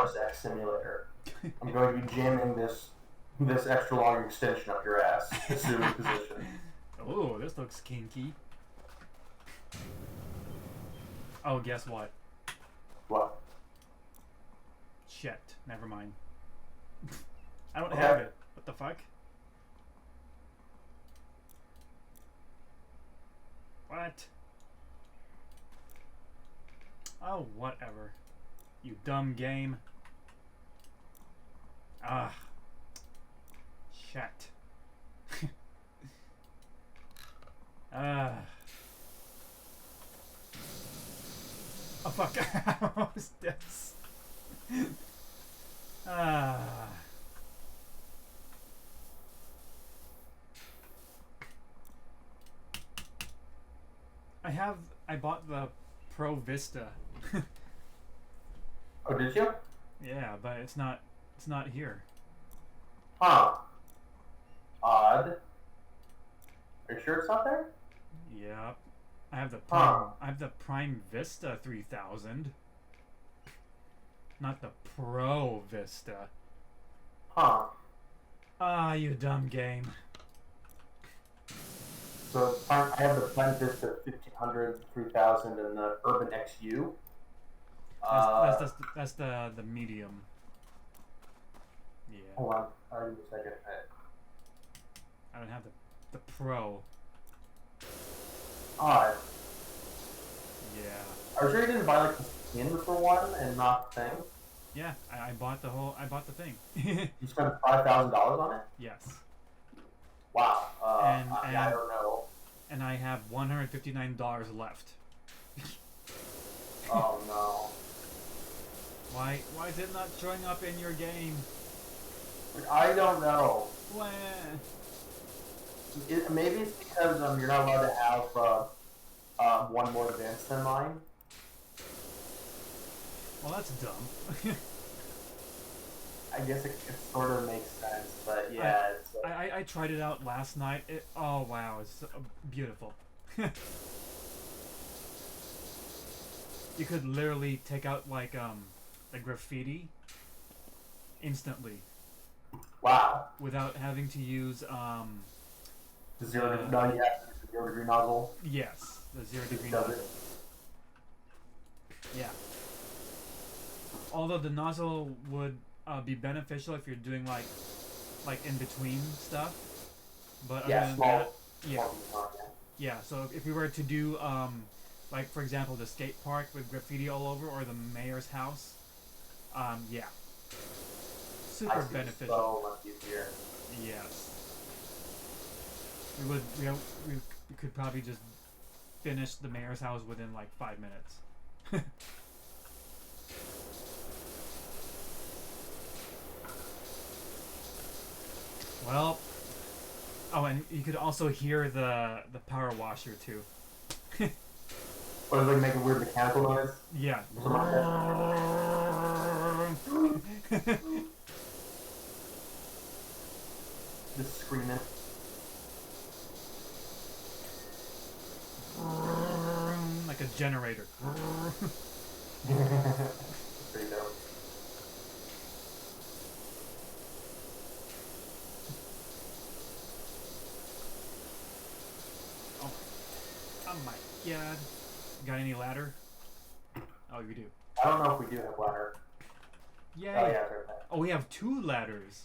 Deus Ex Simulator. I'm going to be jamming this extra long extension up your ass, assuming position. Oh, this looks kinky. Oh, guess what? What? Shit. Never mind. I don't have it. What the fuck? What? Oh, whatever. You dumb game. Ah. Shit. Ah. Oh fuck. What was this? Ah. I bought the Pro Vista. Oh, did you? Yeah, but it's not here. Huh. Odd. Are you sure it's not there? Yep. I have the Prime Vista 3000. Not the Pro Vista. Huh. Ah, you dumb game. So I have the Prime Vista 1500, 3000, and the Urban XU. That's the medium. Yeah. Hold on. Give me a second. I don't have the Pro. Odd. Yeah. Are you sure you didn't buy like the skin for one and not the thing? Yeah, I bought the thing. You spent $5,000 on it? Yes. Wow. And I don't know. And I have $159 left. Oh no. Why is it not showing up in your game? I don't know. Wah. Maybe it's because you're not allowed to have one more advanced than mine. Well, that's dumb. I guess it sort of makes sense, but yeah. I tried it out last night. Oh wow, it's beautiful. You could literally take out like the graffiti instantly. Wow. Without having to use The 0 degree nozzle. Yes, the 0 degree nozzle. Yeah. Although the nozzle would be beneficial if you're doing like in between stuff, but other than that, yeah. So if we were to do like for example the skate park with graffiti all over, or the mayor's house, yeah, super beneficial. So much easier. Yes. We could probably just finish the mayor's house within like 5 minutes. Well, oh, and you could also hear the power washer too. Or does it make a weird mechanical noise? Yeah. Just screaming. Like a generator. Pretty dope. Oh my god. Got any ladder? Oh, you do. I don't know if we do have ladder. Yay. Oh, yeah, it's right there. Oh, we have 2 ladders.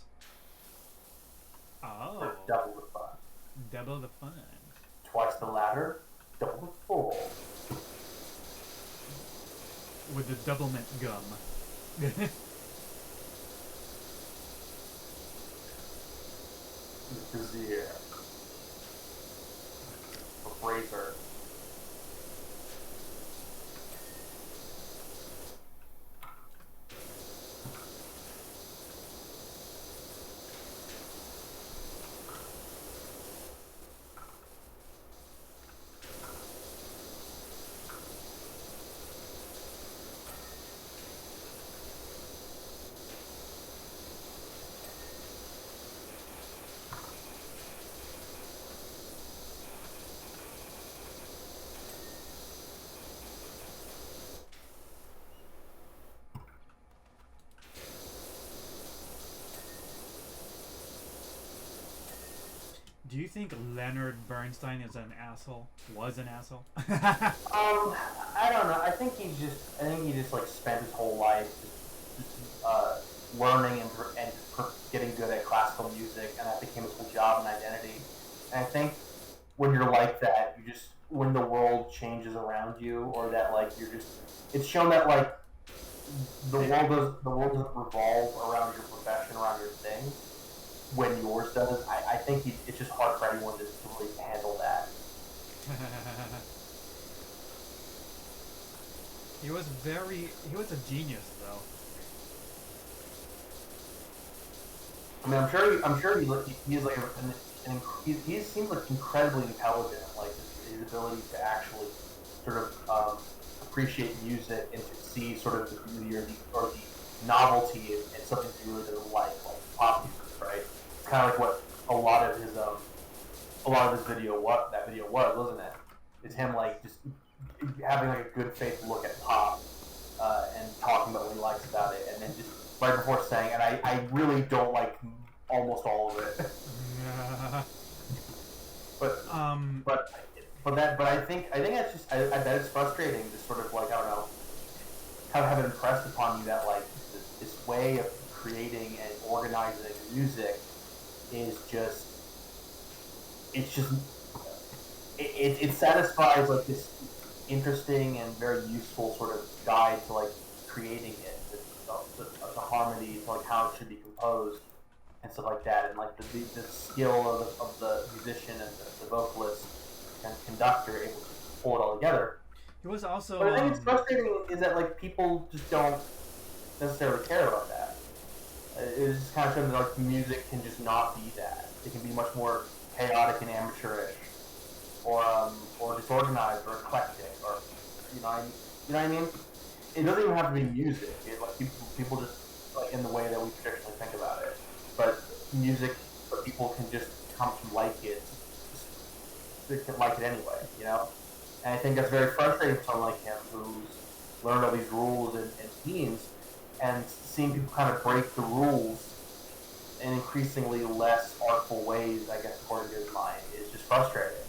Oh. For double the fun. Double the fun. Twice the ladder, double the fall. With the double mint gum. The brazier. The razor. Do you think Leonard Bernstein is an asshole? Was an asshole? I don't know. I think he just like spent his whole life learning and getting good at classical music, and that became his whole job and identity. And I think when you're like that, you just when the world changes around you, or that like you're just it's shown that like the world doesn't revolve around your profession, around your thing. When yours does, I think it's just hard for anyone to really handle that. He was a genius though. I mean, I'm sure he's like he seems like incredibly intelligent. Like his ability to actually sort of appreciate music and to see sort of the beauty or the novelty in something he really doesn't like pop music, right? It's kind of like what a lot of his video was, wasn't it? It's him like just having like a good faith look at pop and talking about what he likes about it, and then just right before saying, and I really don't like almost all of it. but I think that's just I bet it's frustrating to sort of like I don't know have it impressed upon you that like this way of creating and organizing music is just it satisfies like this interesting and very useful sort of guide to like creating it, the harmony, to like how it should be composed and stuff like that, and like the skill of the musician and the vocalist and conductor able to pull it all together. He was also. But I think it's frustrating is that like people just don't necessarily care about that. It's just kind of showing that like music can just not be that. It can be much more chaotic and amateurish, or disorganized, or eclectic, or you know what I mean. It doesn't even have to be music. Like people just like in the way that we traditionally think about it. But music, but people can just come to like it. They can like it anyway, you know. And I think that's very frustrating for someone like him who's learned all these rules and themes, and seeing people kind of break the rules in increasingly less artful ways, I guess, according to his mind, is just frustrating.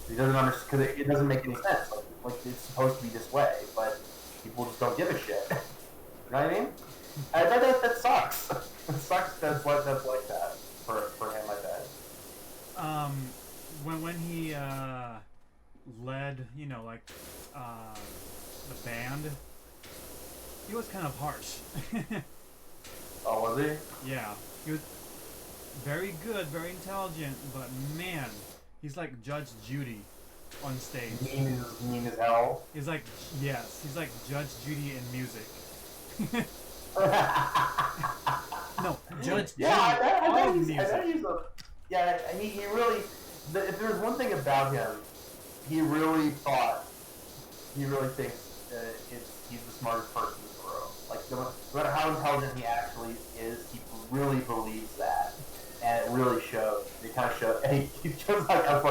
He doesn't understand because it doesn't make any sense. Like it's supposed to be this way, but people just don't give a shit. You know what I mean? I bet that sucks. It sucks that's like that for him, I bet. When he led, you know, like the band, he was kind of harsh. Oh, was he? Yeah, he was very good, very intelligent, but man, he's like Judge Judy on stage. Mean as hell. He's like Judge Judy in music. No, Judge Judy. I mean, he really. If there's one thing about him, he really thinks he's the smartest person in the room. Like, no matter how intelligent he actually is, he really believes that, and it really shows. It kind of shows, and he shows like how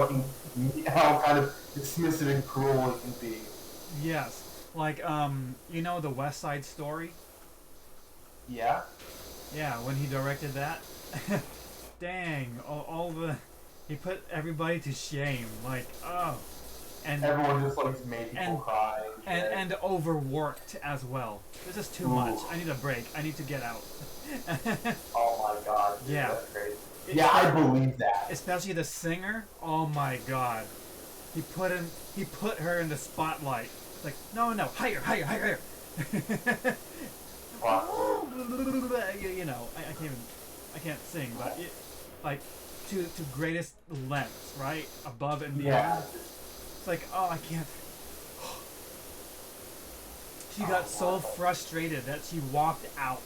kind of dismissive and cruel he can be. Yes, like you know the West Side Story. Yeah. Yeah, when he directed that, dang, he put everybody to shame. Like, oh. And everyone just like made people cry. And overworked as well. This is too much. I need a break. I need to get out. Oh my god. Dude, yeah. That's crazy. I believe that. Especially the singer. Oh my god. He put her in the spotlight. Like, no, higher. Wow. You know, I can't sing, but like to greatest lengths, right? Above and beyond. It's like, oh, I can't. She got so frustrated that she walked out.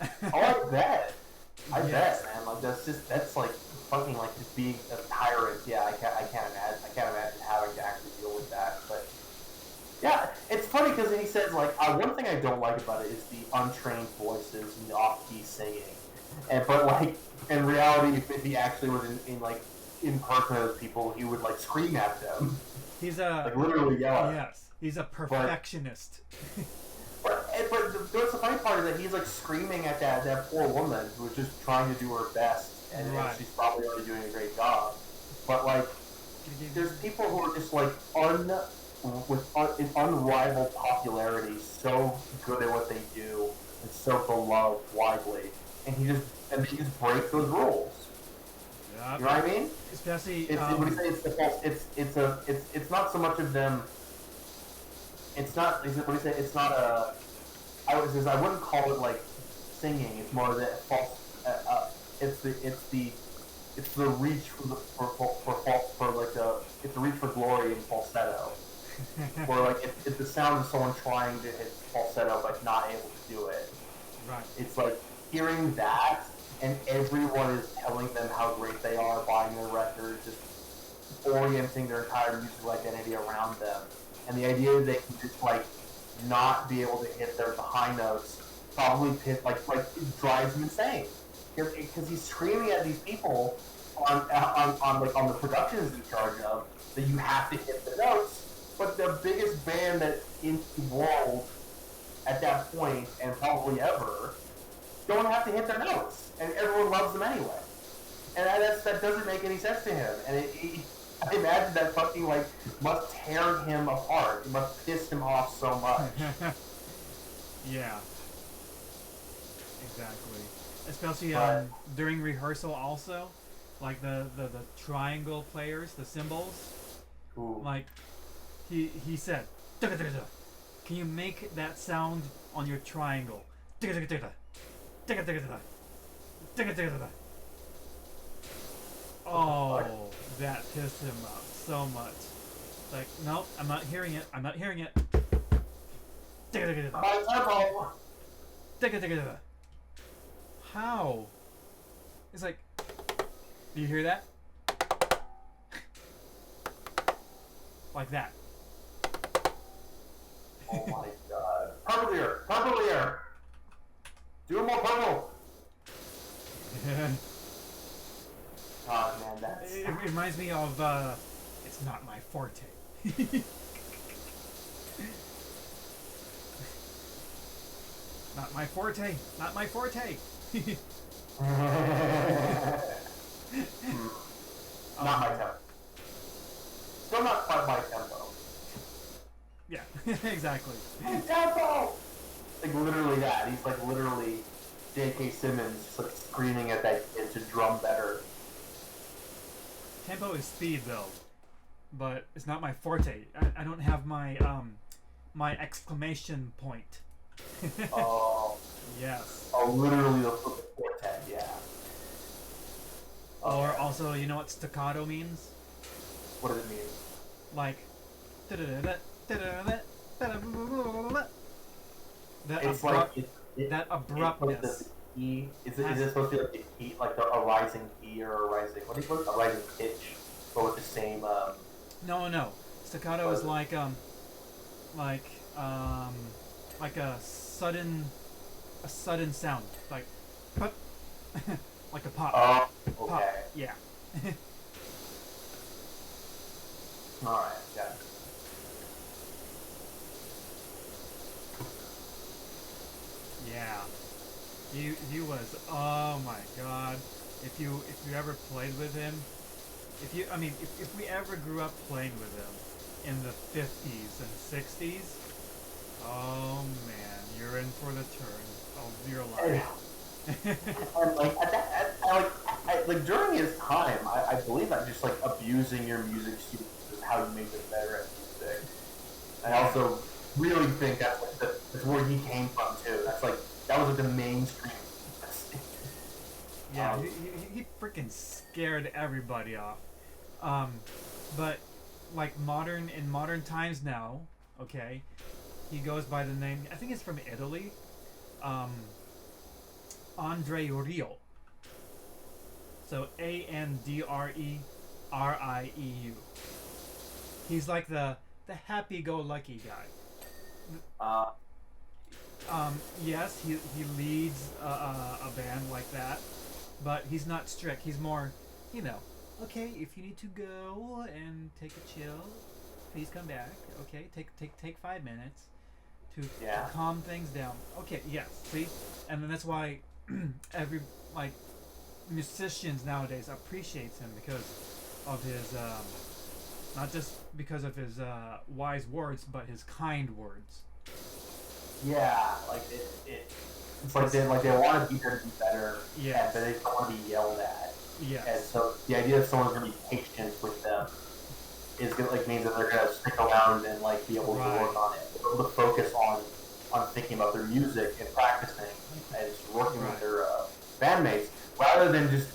Oh, I bet. I bet, man. Like that's like fucking like just being a tyrant. Yeah, I can't imagine having to actually deal with that. But yeah, it's funny because he says like one thing I don't like about it is the untrained voices and the off-key singing. But like in reality, if he actually was in person with those people, he would like scream at them. He's like literally yell. Yes, he's a perfectionist. But the funny part is that he's like screaming at that poor woman who was just trying to do her best, and she's probably already doing a great job. but like there's people who are just like unrivaled popularity, so good at what they do, and so beloved widely, and they just break those rules. Yeah. You know what I mean? Especially, it's not so much of them. It's not. What do you say? It's not a. I wouldn't call it like singing. It's more that false. It's the reach for like it's a reach for glory in falsetto, or like it's the sound of someone trying to hit falsetto but not able to do it. Right. It's like hearing that, and everyone is telling them how great they are, buying their records, just orienting their entire musical identity around them, and the idea that they can just like not be able to hit their high notes probably it drives him insane because he's screaming at these people on the production he's in charge of that you have to hit the notes, but the biggest band that in the world at that point and probably ever don't have to hit their notes, and everyone loves them anyway, and that doesn't make any sense to him, and I imagine that fucking like must tear him apart. It must piss him off so much. Yeah. Exactly. Especially during rehearsal also, like the triangle players, the cymbals. Ooh. Like he said, can you make that sound on your triangle? Oh, that pissed him off so much. Like, nope, I'm not hearing it. I'm not hearing it. How? It's like, do you hear that? Like that. Oh my god. Purple ear! Purple ear! Do more purple! Oh man, that's... It reminds me of, it's not my forte. Not my forte! Not my forte! Not my tempo. Still not quite my tempo. Yeah, exactly. My tempo! Like literally that. He's like literally J.K. Simmons just like screaming at that kid to drum better. Tempo is speed though, but it's not my forte. I don't have my my exclamation point. Oh. Yes. Oh, literally the forte, yeah. Okay. Or also, you know what staccato means? What does it mean? Like, that it's abrupt, like that abruptness. Key. Is it supposed to be like a key, like a rising key or a rising, what do you call it? A rising pitch, but with the same No. Staccato is like a sudden sound, like pop, like a pop. Oh, okay. Pop. Yeah. All right, got it. Yeah. He was, oh my god. If you ever played with him, if we ever grew up playing with him in the 50s and 60s, oh man, you're in for the turn of your life. And like during his time, I believe that just like abusing your music students is how you make them better at music. I also really think that's like that's where he came from too. That's like that was like the mainstream. Yeah, he freaking scared everybody off. But like in modern times now, okay, he goes by the name, I think it's from Italy, Andre Rio. So Andrerieu. He's like the happy-go-lucky guy. Yes, he leads a band like that, but he's not strict. He's more, okay, if you need to go and take a chill, please come back. Okay, take 5 minutes to calm things down. Okay, yes, see, and then that's why every musicians nowadays appreciates him, because of his not just because of his wise words, but his kind words. Yeah, like it's like they want to be there to be better, Yes. but they don't want to be yelled at. Yes. And so the idea that someone's gonna be patient with them is gonna like means that they're gonna stick around and like be able to work on it, be able to focus on thinking about their music and practicing and just working with their bandmates rather than just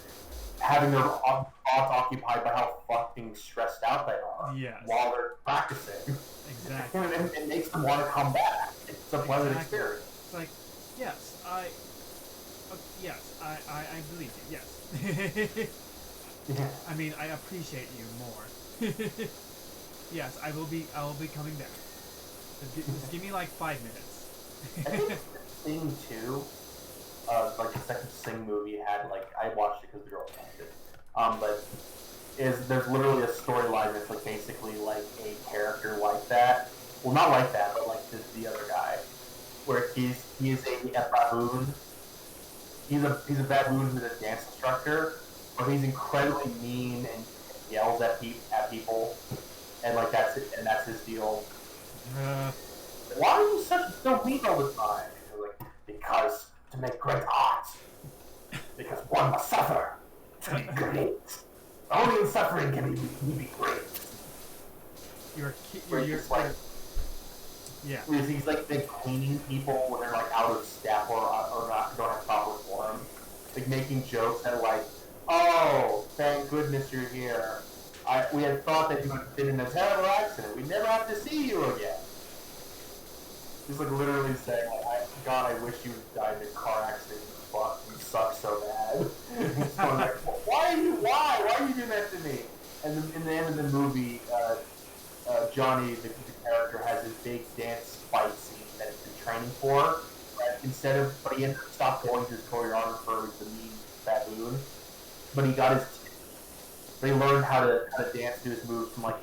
having their thoughts occupied by how fucking stressed out they are while they're practicing. Exactly. And it makes them want to come back. It's a pleasant experience. It's like, yes, I believe you. Yes. Yeah. I mean, I appreciate you more. Yes, I will be coming back. Just give me like 5 minutes. I think Sing 2, like the second Sing movie had like I watched it because the girl watched it. But there's literally a storyline that's like basically like a character like that. Well, not like that, but like the other guy, where he is a baboon. He's a baboon who's a dance instructor, but he's incredibly mean and yells at people, and like that's it, and that's his deal. Why are you so mean all the time? And like, because to make great art, because one must suffer to be great. Only in suffering can we be great. Yeah. He's like cleaning people when they're like out of step or not don't have proper form. Like making jokes that are like, oh, thank goodness you're here. We had thought that you had been in a terrible accident. We'd never have to see you again. He's like literally saying, like, God, I wish you died in a car accident. Fuck, you suck so bad. He's going like, why are you doing that to me? And then in the end of the movie, Johnny, the character, has his big dance fight scene that he's been training for. Right? But he ended up stopped going to his choreographer, the mean baboon. But he got his. They learned how to dance to his moves from like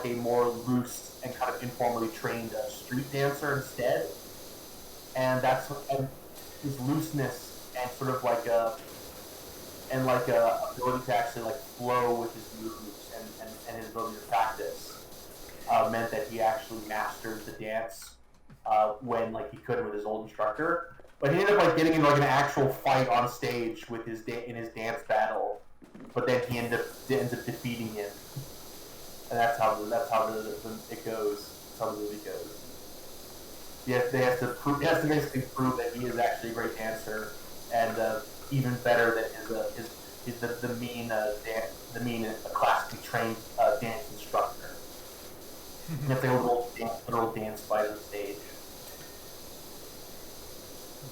a more loose and kind of informally trained street dancer instead. And his looseness and sort of like a ability to actually like flow with his movements and his ability to practice meant that he actually mastered the dance when like he couldn't with his old instructor. But he ended up like getting in like an actual fight on stage with in his dance battle. But then he ends up defeating him, and that's how it goes. That's how the movie goes. He has to basically prove that he is actually a great dancer, and even better that is the mean classically trained dance instructor. And it's like a little dance fight on stage.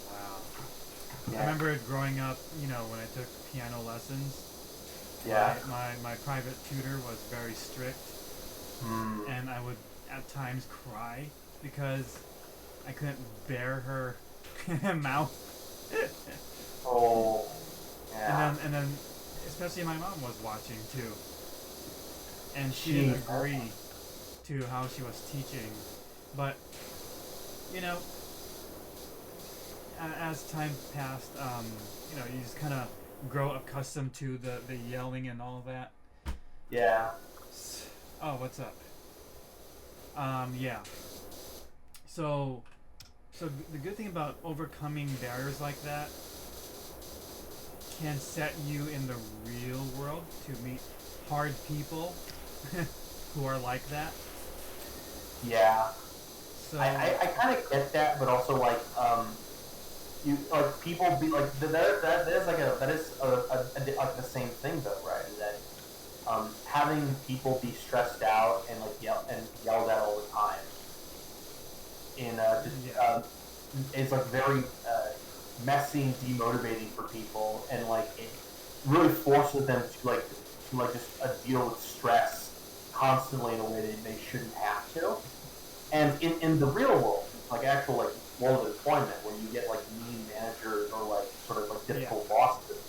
Wow. Yeah. I remember growing up, when I took piano lessons. Yeah. My private tutor was very strict, and I would at times cry because I couldn't bear her mouth. Oh, yeah. And then, especially my mom was watching too, and she didn't agree to how she was teaching, but as time passed, you just kind of grow accustomed to the yelling and all that. Yeah. Oh, what's up? Yeah. So the good thing about overcoming barriers like that can set you in the real world to meet hard people who are like that. Yeah. So I kind of get that, but also like you like people be like that is like the same thing though, right? That having people be stressed out and like yelled at all the time is like very messy and demotivating for people, and like it really forces them to just deal with stress constantly in a way that they shouldn't have to. And in the real world, like actual like world of employment, where you get like mean managers or like sort of like difficult bosses,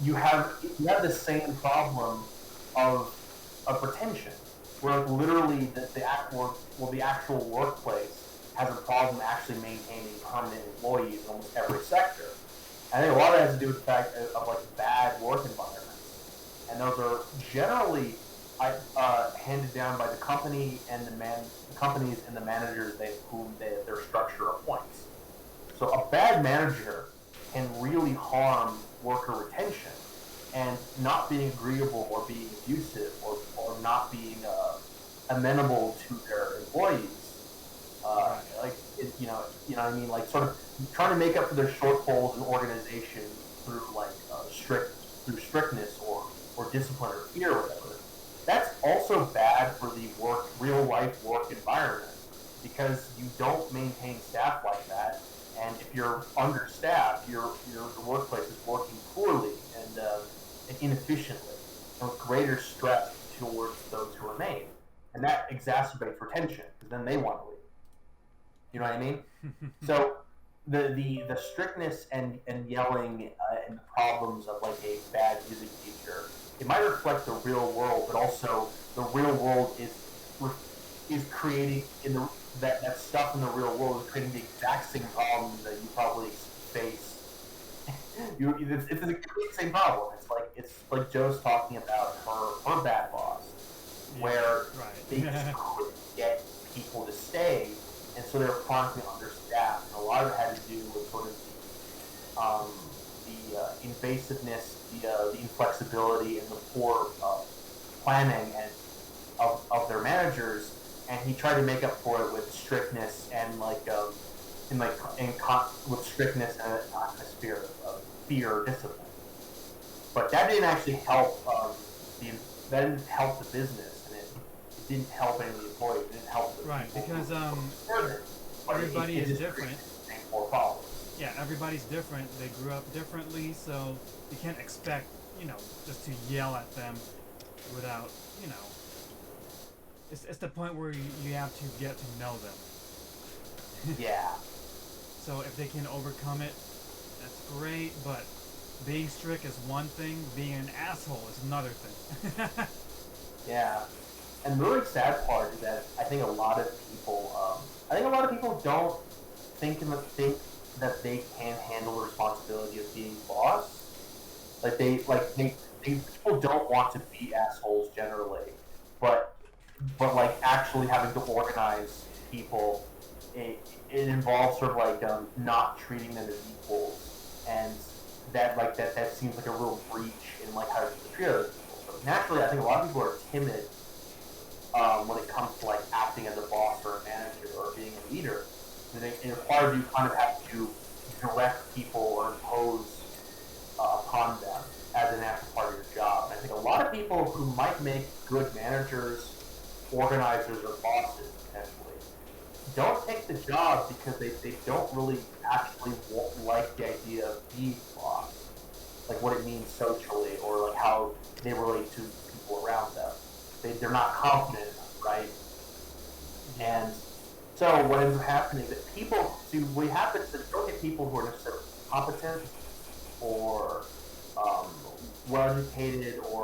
you have the same problem of retention, where like literally the actual workplace has a problem actually maintaining permanent employees in almost every sector. I think a lot of it has to do with the fact of like bad work environments. and those are generally handed down by the company and the companies and the managers whom their structure appoints. So a bad manager can really harm worker retention, and not being agreeable or being abusive or not being amenable to their employees. You know what I mean? Like sort of trying to make up for their shortfalls in organization through like through strictness or discipline or fear or whatever. That's also bad for the real life work environment, because you don't maintain staff like that, and if you're understaffed, the workplace is working poorly and inefficiently, and with greater stress towards those who remain, and that exacerbates retention because then they want to leave. You know what I mean? So the strictness and yelling and the problems of like a bad music teacher, it might reflect the real world, but also the real world is creating that stuff in the real world is creating the exact same problems that you probably face. It's the exact same problem. It's like Joe's talking about her bad boss, where they just couldn't get people to stay, and so they're chronically understaffed. And a lot of it had to do with sort of the invasiveness, the inflexibility, and the poor planning of their managers. And he tried to make up for it with strictness and with strictness and an atmosphere of fear or discipline. But that didn't actually help the business, and it didn't help any of the employees. It didn't help the people because everybody is different. More problems. Yeah, everybody's different. They grew up differently, so you can't expect just to yell at them without It's the point where you have to get to know them. Yeah. So if they can overcome it, that's great, but being strict is one thing, being an asshole is another thing. Yeah. And the really sad part is that I think a lot of people don't think that they can handle the responsibility of being boss. People don't want to be assholes generally, but like actually having to organize people, it involves sort of like not treating them as equals, and that seems like a real breach in like how to treat other people. So naturally, I think a lot of people are timid when it comes to like acting as a boss or a manager or being a leader. And it requires you kind of have to direct people or impose upon them as an actual part of your job. And I think a lot of people who might make good managers, organizers, or bosses potentially don't take the job because they don't really actually like the idea of being boss, like what it means socially or like how they relate to people around them. They're not confident enough, right? And so what ends up happening is that what happens is you don't get people who are necessarily competent or well educated or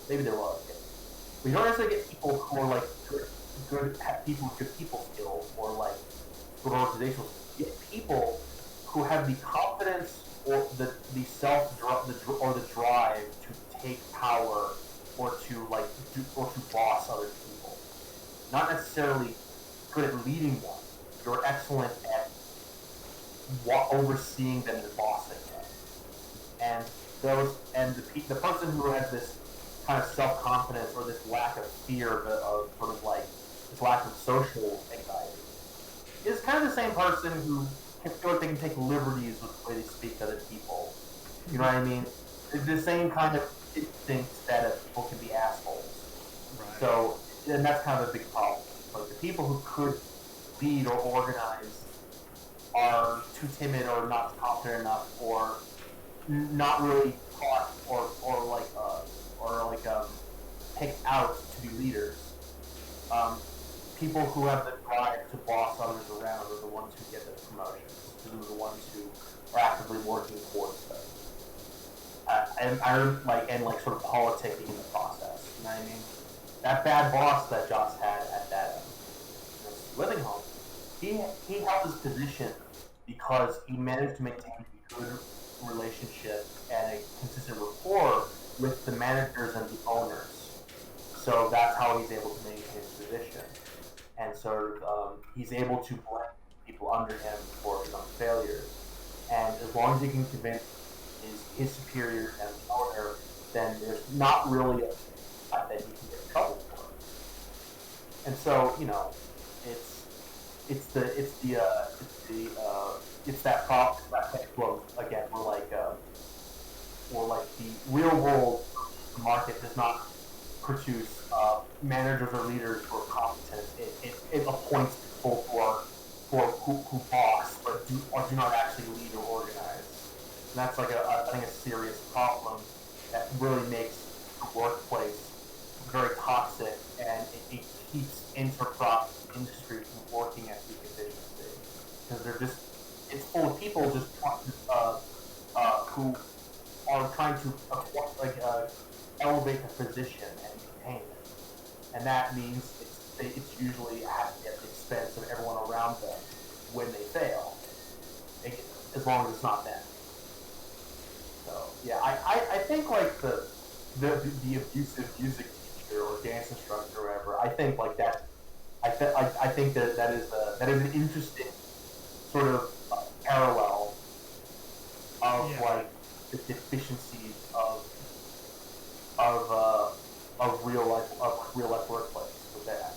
maybe they're well educated. We don't necessarily get people who are like good people with good people skills or like good organizational skills. You get people who have the confidence or the drive to take power or to boss other people. Not necessarily good at leading them. You're excellent at overseeing them and bossing them. And the person who has this kind of self-confidence or this lack of fear of sort of like this lack of social anxiety is kind of the same person who can feel like they can take liberties with the way they speak to other people. You know what I mean? It's the same kind of instinct that people can be assholes. Right. So, and that's kind of a big problem. Like the people who could lead or organize are too timid or not confident enough or not really taught or picked out to be leaders. People who have the drive to boss others around are the ones who get the promotions. Those are the ones who are actively working towards them. And sort of politicking in the process. You know what I mean? That bad boss that Joss had at that living home, he held his position because he managed to maintain a good relationship and a consistent rapport with the managers and the owners. So that's how he's able to maintain his position. And sort of he's able to blame people under him for his own failures. And as long as he can convince his superior and the owner, then there's not really a that he can get in trouble for. And so it's that problem that quote again. We're like the real world market does not produce managers or leaders who are competent. It appoints people who boss but do not actually lead or organize. And that's like I think a serious problem that really makes the workplace very toxic, and it keeps enterprise industry from working at peak efficiency because it's full of people just who are trying to elevate the position and maintain it, and that means it's usually at the expense of everyone around them when they fail, as long as it's not them. So yeah, I think like the abusive music teacher or dance instructor or whatever, I think like that. I think that is an interesting sort of parallel of like the deficiencies of real life workplace.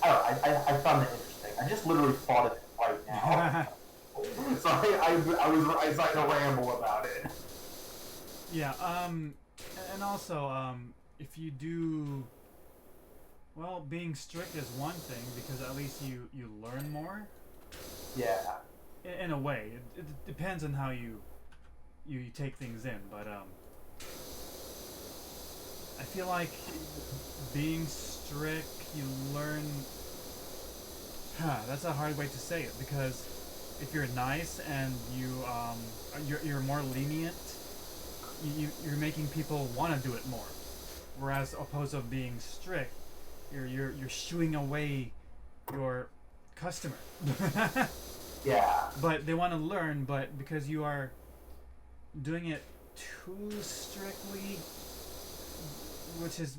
I found it interesting. I just literally thought of it right now. So I was like a ramble about it. Yeah. And also, if you do, well, being strict is one thing because at least you learn more. Yeah. In a way, it depends on how you take things in, but I feel like being strict, you learn. That's a hard way to say it because if you're nice and you're more lenient, you're making people want to do it more. Whereas opposed to being strict, you're shooing away your customer. Yeah. But they want to learn, but because you are doing it too strictly, which is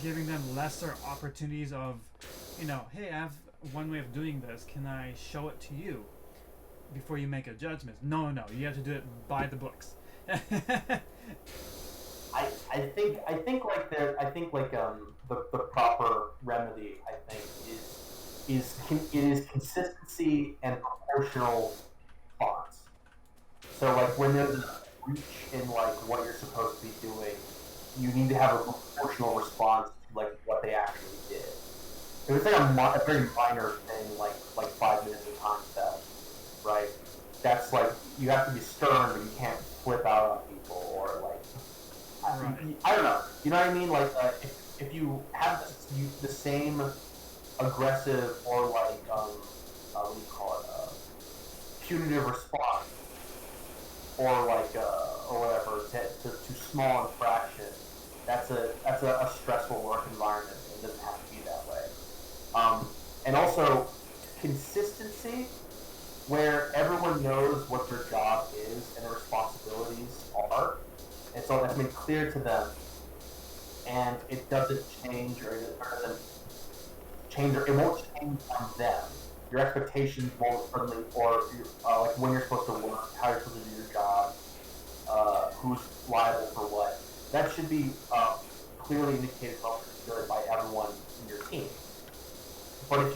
giving them lesser opportunities of, hey, I have one way of doing this. Can I show it to you before you make a judgment? No, you have to do it by the books. I think the proper remedy I think is consistency and proportional response. So like when there's a breach in like what you're supposed to be doing, you need to have a proportional response to like what they actually did. It was like a very minor thing, like 5 minutes of time theft, right? That's like you have to be stern, but you can't flip out on people or like I don't know. You know what I mean? Like if you have the same aggressive or like what do you call it? Punitive response or like or whatever to small infraction. That's a stressful work environment. It doesn't have to be that way. And also consistency, where everyone knows what their job is and their responsibilities are, and so that's made clear to them, and it doesn't change or it won't change on them. Your expectations won't suddenly, or like when you're supposed to work, how you're supposed to do your job, who's liable for what. That should be clearly indicated by everyone in your team. But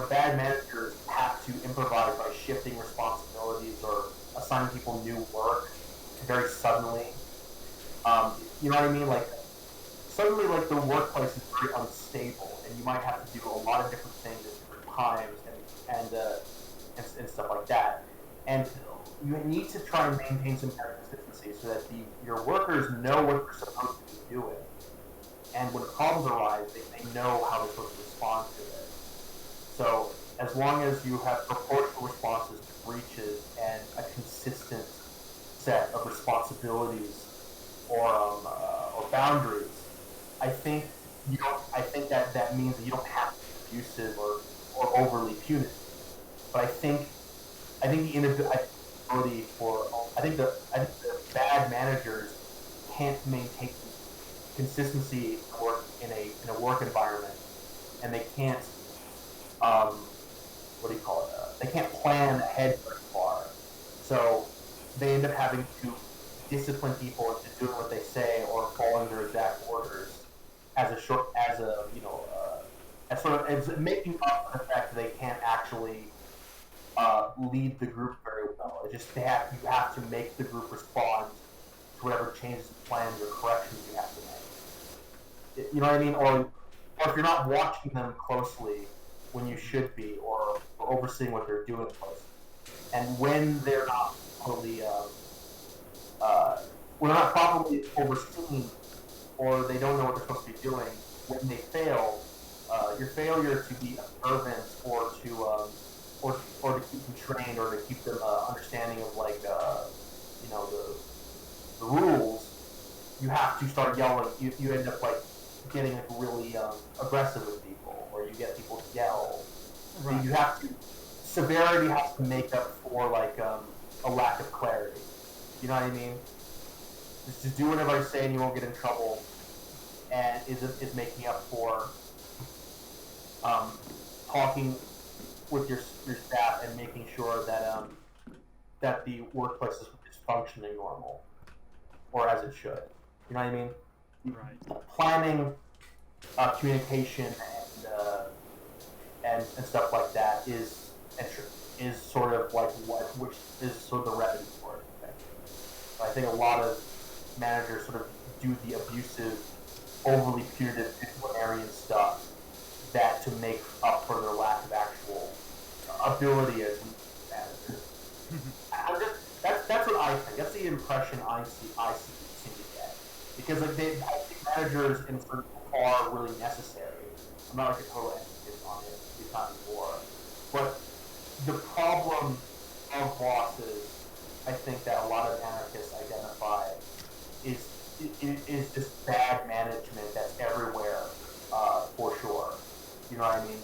bad managers have to improvise by shifting responsibilities or assigning people new work very suddenly. You know what I mean? Like suddenly, like the workplace is very unstable, and you might have to do a lot of different things at different times, and stuff like that. And you need to try and maintain some consistency so that your workers know what they're supposed to be doing, and when problems arise, they know how they're supposed to respond to it. So as long as you have proportional responses to breaches and a consistent set of responsibilities or boundaries, I think that means that you don't have to be abusive or overly punitive. But I think the inability the bad managers can't maintain consistency work in a work environment, and they can't um, what do you call it? They can't plan ahead very far, so they end up having to discipline people into doing what they say or following their exact orders as a as sort of as making up for the fact that they can't actually lead the group very well. It just you have to make the group respond to whatever changes, plans, or corrections you have to make. You know what I mean? Or if you're not watching them closely when you should be, or overseeing what they're doing closely, and when they're not properly overseen, or they don't know what they're supposed to be doing, when they fail, your failure to be observant or to keep them trained or to keep them understanding of the rules, you have to start yelling. You end up getting really aggressive with people, or you get people to yell. Right. You have to severity has to make up for a lack of clarity. You know what I mean? Just do whatever I say and you won't get in trouble, and is making up for talking with your staff and making sure that the workplace is functioning normal, or as it should. You know what I mean? Right. Planning, communication, and stuff like that is sort of which is sort of the remedy for it. I think a lot of managers sort of do the abusive, overly punitive, disciplinarian stuff that to make up for their lack of actual ability as managers. That's what I think. That's the impression I seem to get. Because I think managers in certain are really necessary. I'm not a total advocate on it every time before. But the problem of bosses, I think that a lot of anarchists identify is this bad management that's everywhere, for sure. You know what I mean?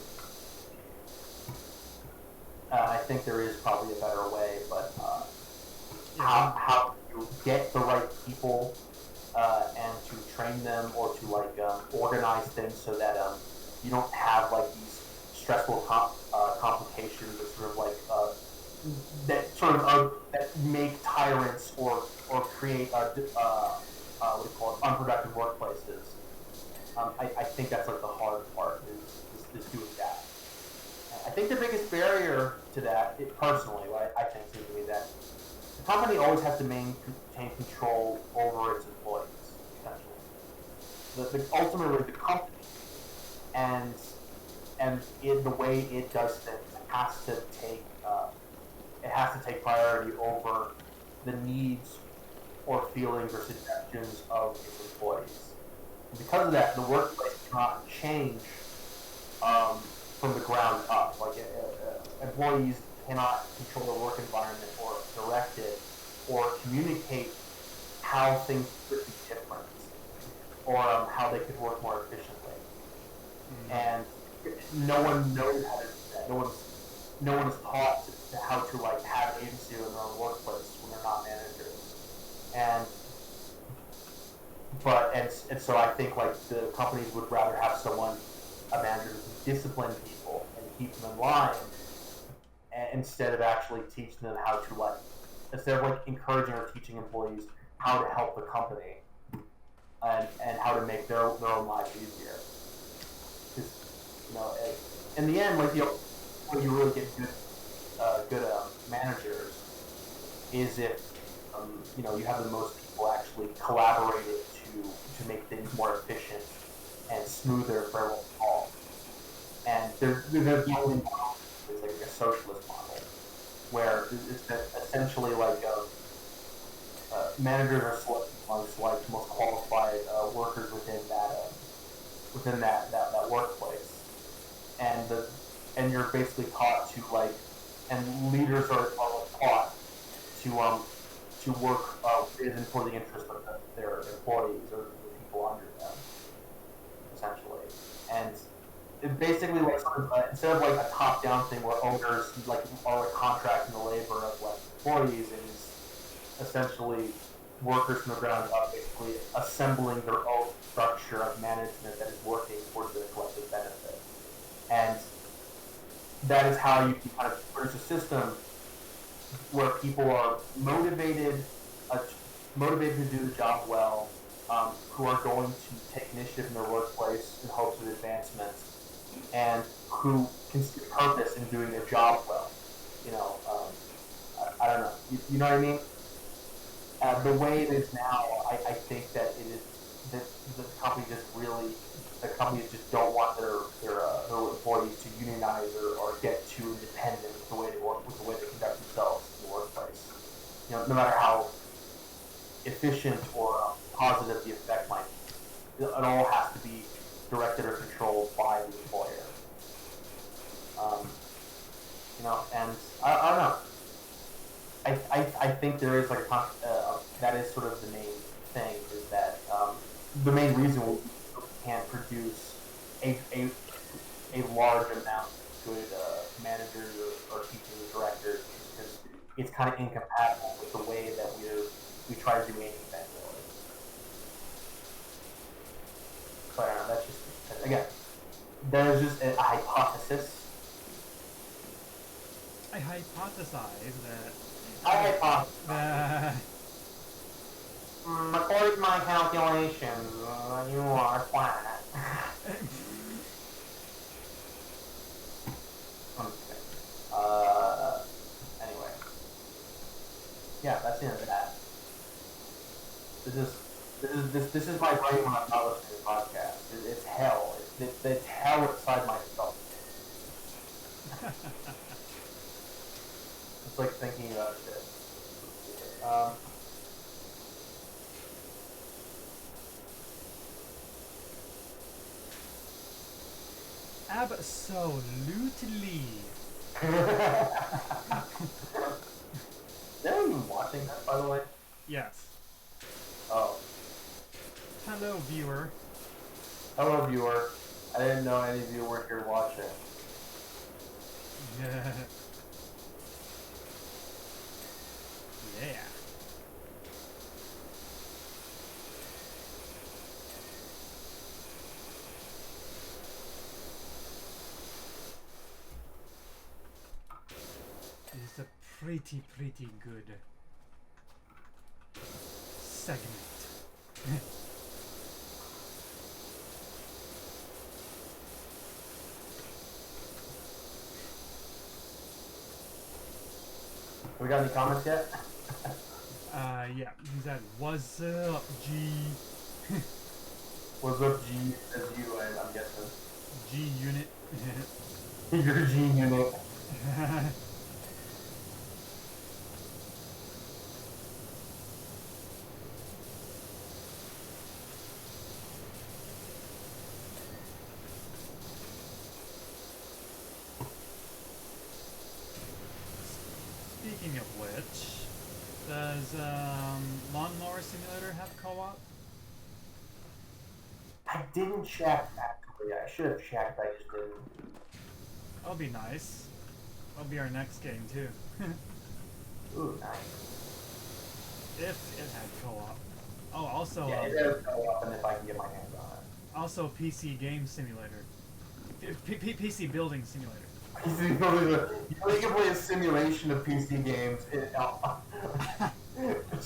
I think there is probably a better way, but how to get the right people and to train them or to organize things so that you don't have these stressful complications that make tyrants or create unproductive workplaces. I think that's the hard part is doing that. I think the biggest barrier to that, personally, I think seems to be that the company always has to maintain control over its employees, essentially. Ultimately, the company and in the way it does things has to take priority over the needs or feelings or suggestions of its employees. And because of that, the workplace cannot change from the ground up. Employees cannot control the work environment or direct it or communicate how things could be different or how they could work more efficiently. Mm-hmm. And no one knows how to do that. No one is taught how to have agency in their own workplace when they're not managers. And so I think the companies would rather have a manager who discipline people and keep them in line, instead of actually teaching them how to instead of encouraging or teaching employees how to help the company and how to make their own lives easier. Because in the end, when you really get good managers is if you have the most people actually collaborating to make things more efficient and smoother for everyone involved. And the only model is a socialist model, where it's essentially managers are selected amongst most qualified workers within that workplace, and you're basically taught to and leaders are taught to work with and for the interest of their employees or the people under them, essentially. And it basically instead of a top-down thing where owners are contracting the labor of employees, it is essentially workers from the ground up basically assembling their own structure of management that is working towards the collective benefit. And that is how you can kind of produce a system where people are motivated, motivated to do the job well, who are going to take initiative in their workplace in hopes of advancement, and who can see purpose in doing their job well. You know, I don't know. You know what I mean? The way it is now, I think that it is that the company just really, the companies just don't want their employees to unionize or get too independent with the way they work, with the way they conduct themselves in the workplace. You know, no matter how efficient or positive the effect might be, it all has to be directed or controlled by the employer. You know, and I don't know. I think there is like that is sort of the main thing, is that the main reason we can't produce a large amount of good managers or teaching directors is because it's kind of incompatible with the way that we try to do anything really. So I don't know, that's just, again, there's just a hypothesis. I hypothesize that. According to my calculations, you are flat. Anyway. Yeah, that's the end of that. This is my brain when I'm not listening to the podcast. It's hell. It's hell inside my skull. It's like thinking about shit. Absolutely. Is anyone even watching that, by the way? Yes. Oh. Hello, viewer. Hello, viewer. I didn't know any of you were here watching. Yeah. Yeah. It's a pretty good segment. We got any comments yet? Yeah. He said, "What's up, G?" What's up, G? As you, I'm guessing. G unit. Your G unit. Speaking of which, does Lawnmower Simulator have co-op? I didn't check, actually. I should have checked, I just didn't. That'll be nice. That'll be our next game, too. Ooh, nice. If it had co-op. Oh, also... Yeah, it has co-op, and if I can get my hands on it. Also, PC Game Simulator. PC Building Simulator. PC Building, you can play a simulation of PC games. It's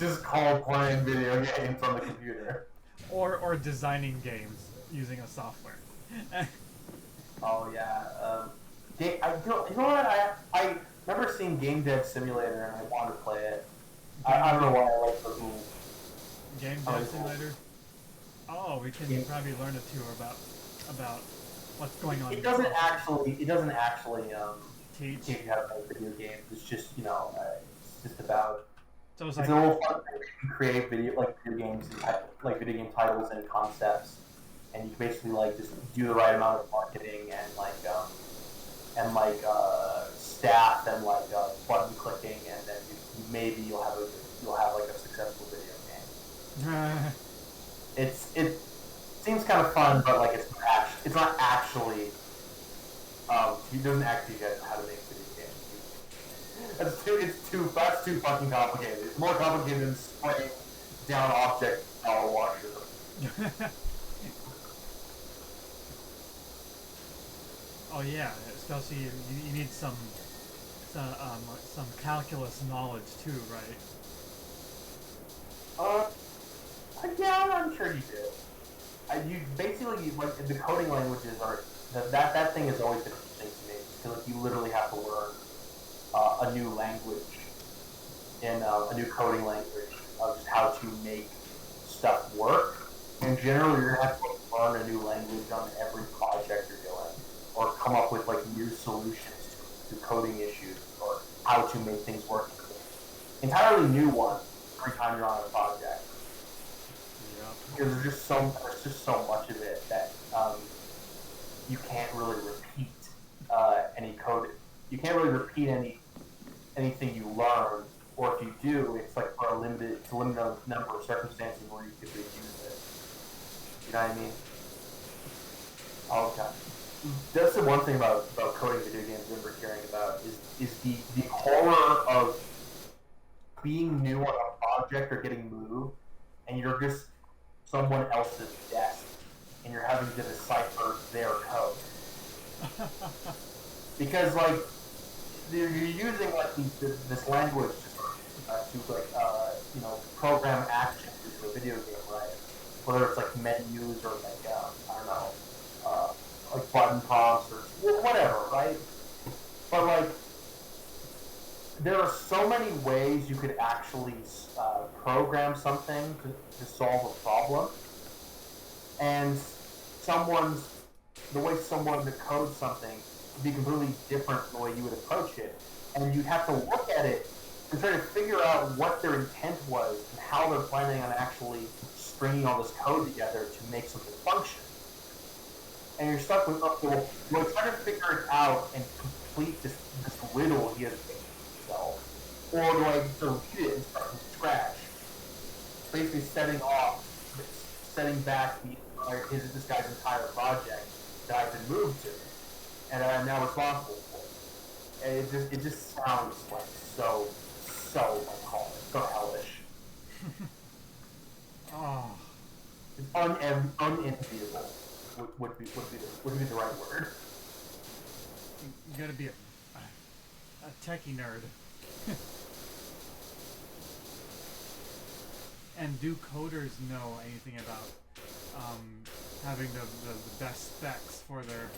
just called playing video games on the computer. Or designing games using a software. Oh yeah. You know what? I remember seeing Game Dev Simulator and I wanted to play it. I don't know why I like the rules. Game Dev Simulator? Oh, we can probably learn a tour about what's going on. It doesn't actually teach you how to play video games. It's just it's just about. So it's a little fun thing. You can create video games, like video game titles and concepts, and you can basically just do the right amount of marketing and staff and button clicking, and then maybe you'll have a successful video game. It seems kind of fun, but it's not actually. He doesn't actually get how to make video games. That's too fucking complicated. It's more complicated than spraying down objects with a power washer. Oh yeah, especially you need some calculus knowledge too, right? Uh, yeah, I'm sure you do. You basically like the coding languages are that thing has always been interesting to me because like you literally have to learn a new language and a new coding language of just how to make stuff work. And generally, you're gonna have to like, learn a new language on every project you're doing, or come up with like new solutions to coding issues, or how to make things work. Entirely new one every time you're on a project. Yeah. Because there's just so much of it that you can't really repeat any code. You can't really repeat anything you learn, or if you do, it's like for it's a limited number of circumstances where you could reuse it. You know what I mean? Okay. That's the one thing about coding video games that we're hearing about is the horror of being new on a project or getting moved, and you're just someone else's desk, and you're having to decipher their code. Because like you're using like this language to like program actions into a video game, right? Whether it's like menus or like I don't know, like button prompts or whatever, right? But like there are so many ways you could actually program something to solve a problem, and someone's the way someone that codes something would be completely different from the way you would approach it, and you'd have to look at it and try to figure out what their intent was and how they're planning on actually stringing all this code together to make something function. And you're stuck with, okay, well, trying to figure it out and complete this riddle he has made himself, or do I delete it and start from scratch? Basically setting back this guy's entire project that I've been moved to, and that I'm now responsible for. And it just sounds like so like so hellish. Oh. It's unenviable would be the right word. You gotta be a techie nerd. And do coders know anything about having the best specs for their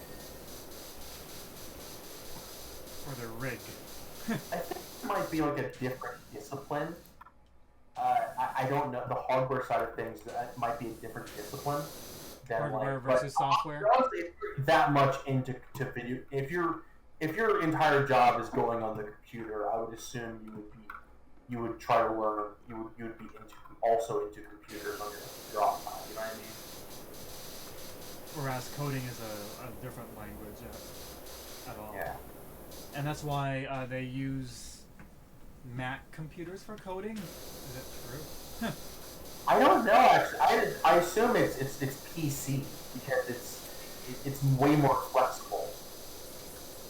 rig? I think it might be like a different discipline. I don't know the hardware side of things. That might be a different discipline than Hardware versus software. Honestly, if you're that much into video, if your entire job is going on the computer, I would assume you would try to learn. You would be also into computers on your off time. You know what I mean? Whereas coding is a different language at all. Yeah. And that's why they use Mac computers for coding. Is that true? I don't know. Actually, I assume it's PC because it's way more flexible,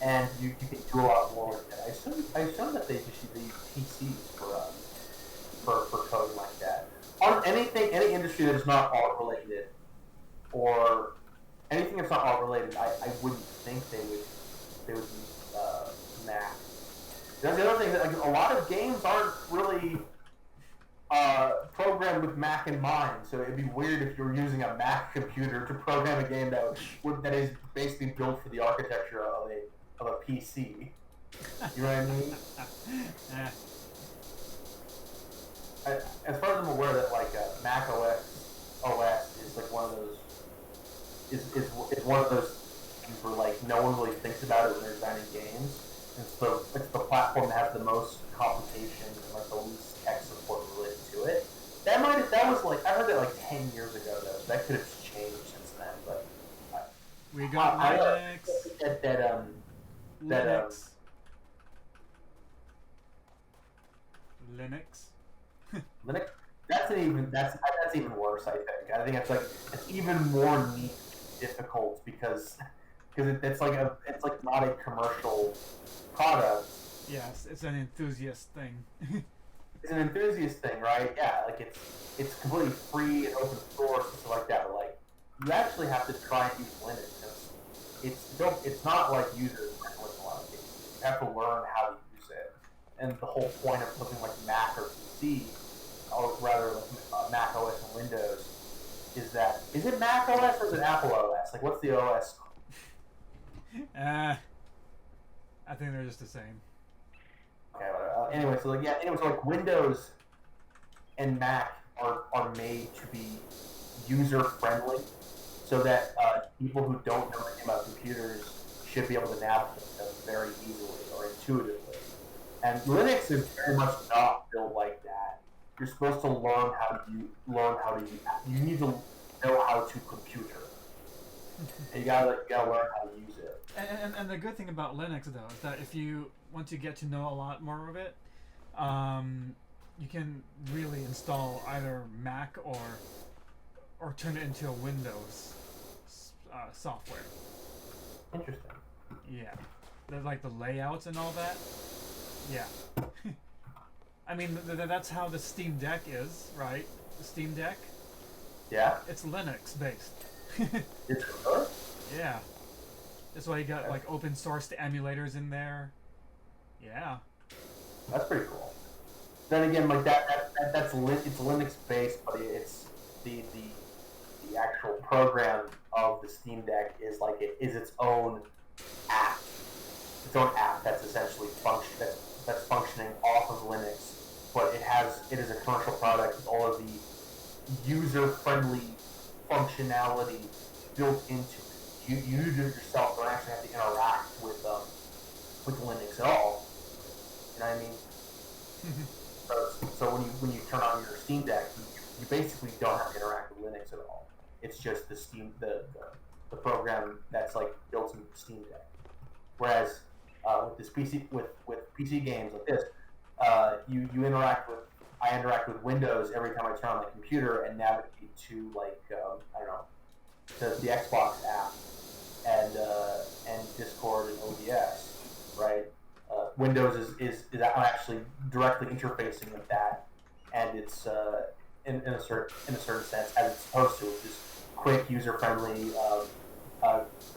and you can do a lot more with it. I assume that they use PCs for coding like that. On any industry that is not art related, or anything that's not art related, I wouldn't think they would use Mac. That's the other thing that like a lot of games aren't really programmed with Mac in mind, so it'd be weird if you were using a Mac computer to program a game that is basically built for the architecture of a PC. You know what I mean? As far as I'm aware, that like Mac OS is like one of those is one of those things where like no one really thinks about it when they're designing games. It's the platform that has the most complications and like the least tech support related to it. That was like I heard that like 10 years ago though. So that could have changed since then. But we got Linux. Linux. That's even worse. I think it's even more neat, difficult because it's like not a commercial product. Yes, it's an enthusiast thing. It's an enthusiast thing, right? Yeah, like it's completely free and open source and stuff like that. But like you actually have to try and use Linux. it's not like user friendly in a lot of cases. You have to learn how to use it, and the whole point of something like Mac or PC, or rather like Mac OS and Windows, is it Mac OS or is it Apple OS? Like, what's the OS? I think they're just the same. Okay, anyway, so like yeah, anyway, so like Windows and Mac are made to be user friendly, so that people who don't know anything about computers should be able to navigate them very easily or intuitively. And Linux is very much not built like that. You're supposed to you need to know how to computer. And you gotta learn how to use it. And the good thing about Linux though is that if you once you get to know a lot more of it, you can really install either Mac or turn it into a Windows software. Interesting. Yeah, there's like the layouts and all that. Yeah. I mean, that's how the Steam Deck is, right? The Steam Deck. Yeah. It's Linux based. It's good. Yeah. That's why you got like open source emulators in there. Yeah. That's pretty cool. Then again, like it's Linux based, but it's the actual program of the Steam Deck is like it is its own app. Its own app that's essentially that's functioning off of Linux, but it is a commercial product with all of the user friendly functionality built into it. You do it yourself, don't actually have to interact with Linux at all. You know what I mean? So when you turn on your Steam Deck, you basically don't have to interact with Linux at all. It's just the program that's like built in Steam Deck. Whereas with this with PC games like this, I interact with Windows every time I turn on my computer and navigate to like I don't know the Xbox app and Discord and OBS, right? Windows is actually directly interfacing with that, and it's in a certain sense as it's supposed to, which is quick, user friendly.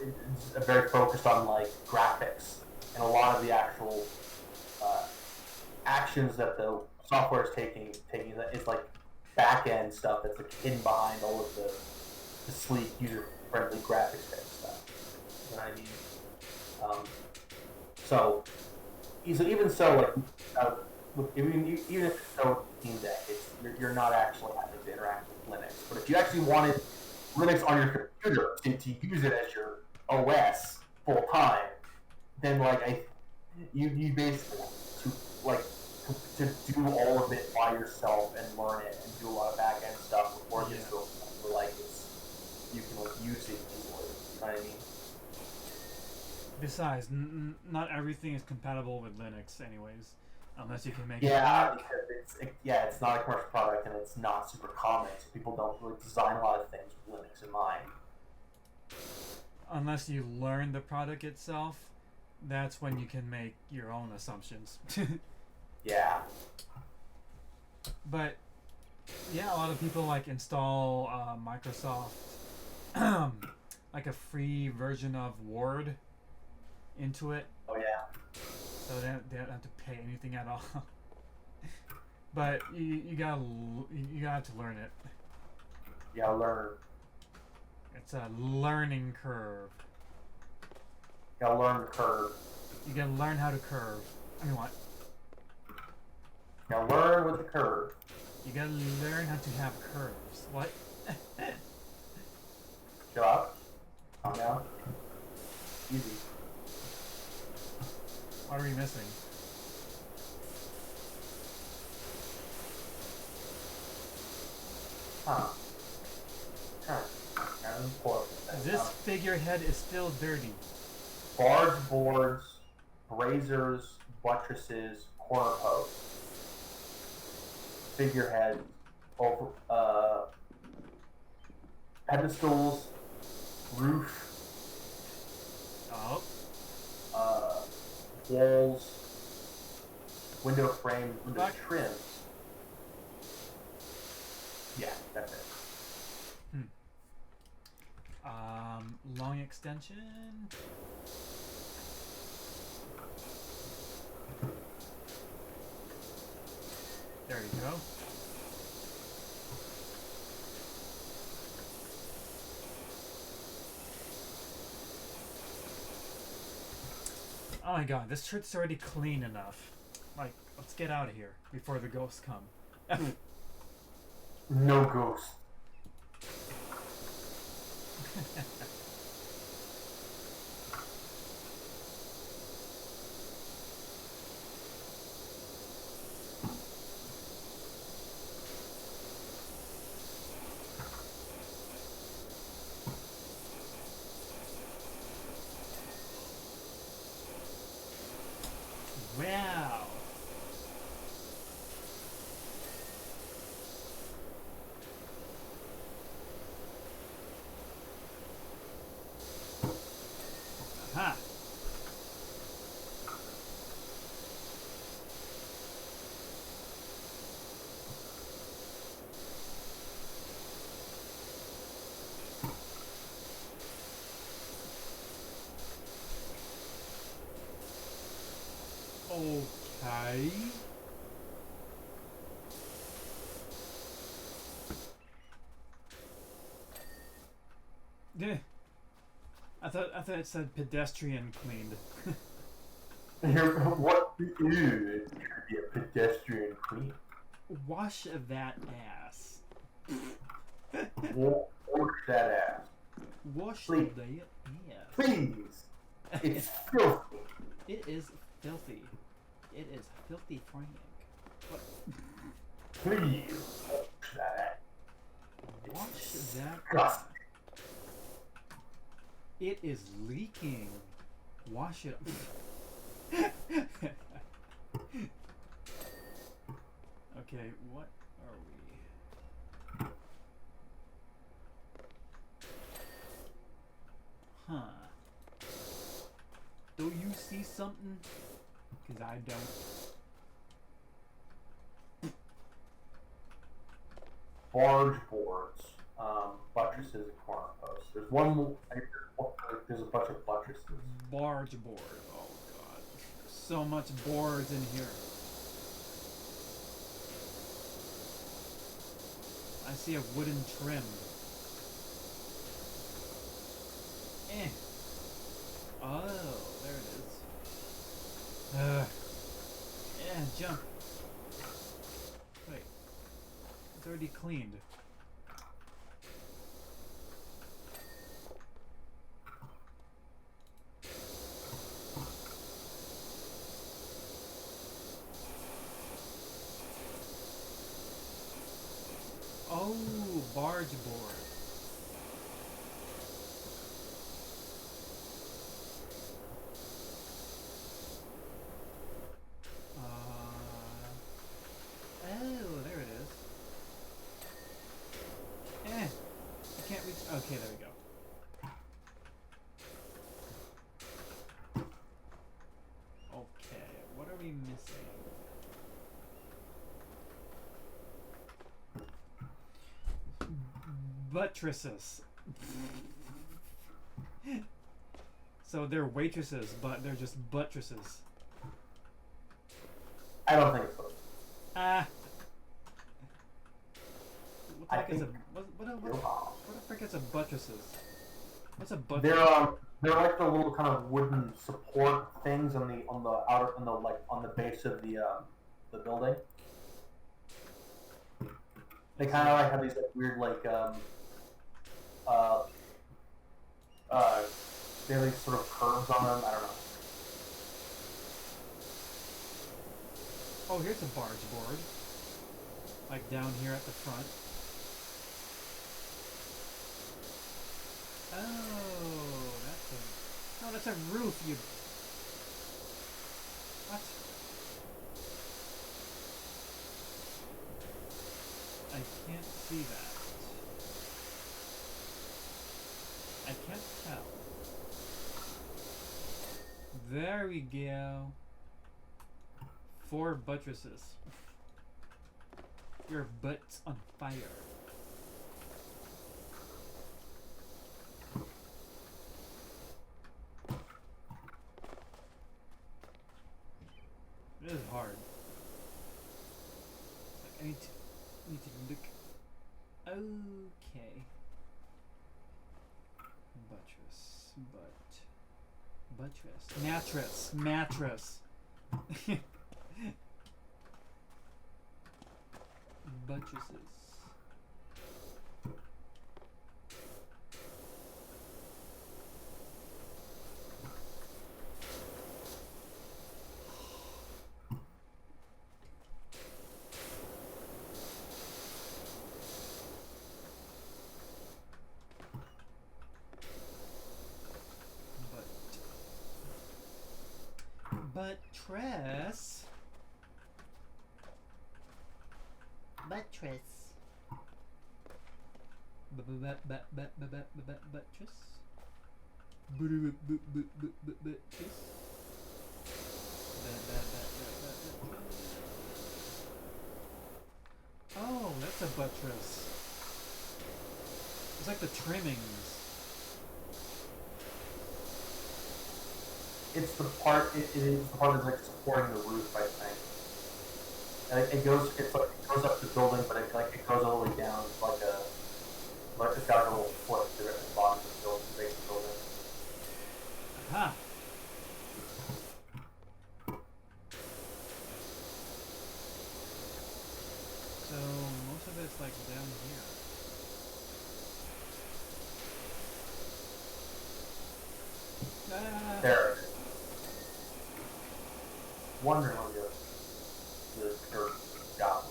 It's very focused on like graphics, and a lot of the actual actions that the software is taking is like back end stuff that's like hidden behind all of the sleek, user friendly graphics type stuff. You know what I mean? So even so, like even if it's so Steam Deck, you're not actually having to interact with Linux. But if you actually wanted Linux on your computer to use it as your OS full time, then like you basically to do all of it by yourself and learn it and do a lot of back end stuff before you feel like you can like use it easily. You know what I mean? Besides, not everything is compatible with Linux, anyways, unless you can make it work. Because it's not a commercial product and it's not super common, so people don't really design a lot of things with Linux in mind. Unless you learn the product itself, that's when you can make your own assumptions. Yeah. But yeah, a lot of people like install Microsoft, like a free version of Word into it. Oh yeah. So they don't have to pay anything at all. But you gotta have to learn it. You gotta learn. It's a learning curve. You gotta learn the curve. You gotta learn how to curve. I mean what? You gotta learn with the curve. You gotta learn how to have curves. What? Chill out. Calm down. Easy. What are we missing? Huh. This figurehead is still dirty. Bars, boards, braziers, buttresses, corner posts, figurehead, pedestals, roof, walls, window frame, window trim. Yeah, that's it. Long extension. There you go. Oh my god, this shirt's already clean enough. Like, let's get out of here before the ghosts come. No ghosts. Wow. Aha. Okay. Yeah. I thought it said pedestrian cleaned. What is it to be a pedestrian clean? Wash that ass. Wash that ass. Wash Please. that ass. Please. It's filthy. It is filthy. It is filthy Frank. What? Please. Wash that ass. Wash that. Disgusting. It is leaking. Wash it. Okay, what are we? Huh. Do you see something? Because I don't. Barge boards, buttresses, and corner posts. There's one more. There's a bunch of buttresses. Barge board. Oh god. There's so much boards in here. I see a wooden trim. Eh. Oh, there it is. Yeah, jump. Wait. It's already cleaned. Oh, barge board. Oh, there it is. I can't reach. Okay, there we go. Okay, what are we missing? Buttresses. So they're waitresses, but they're just buttresses. I don't think so. Ah. What the I heck is a think what you're the wrong. frick is a buttresses? What's a buttress? They're like the little kind of wooden support things on the outer on the base of the building. They kind of like have these like weird like they have these sort of curves on them. I don't know. Oh, here's a barge board. Like down here at the front. Oh, that's a roof. You. What? I can't see that. I can't tell. There we go. 4 buttresses. Your butt's on fire. Need to look. Okay. Buttress. Mattress. Buttresses. Buttress. Oh, that's a buttress. It's like the trimmings. It's the part. It is the part that's like supporting the roof, I think. And it goes. It's like it goes up the building, but it goes all the way down. It's like it's got a little foot to it at the bottom of the building, base of the building. Aha. So most of it's like down here. Ah. There. Wondering how the dirt got.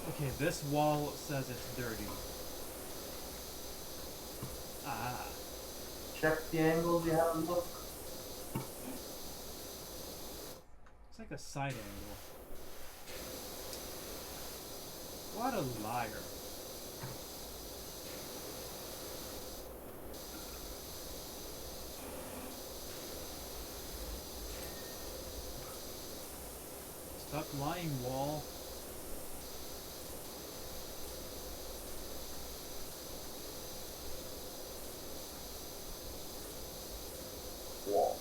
Okay, this wall says it's dirty. Ah. Check the angles you have a look. It's like a side angle. What a liar. Stop lying, wall. Wall.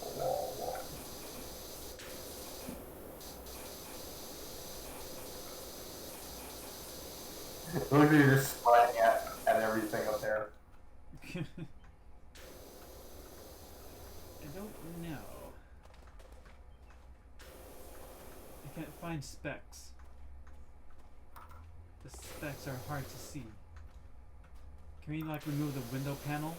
Look at you just spraying at everything up there. I don't know. I can't find specs. The specs are hard to see. Can we like remove the window panel?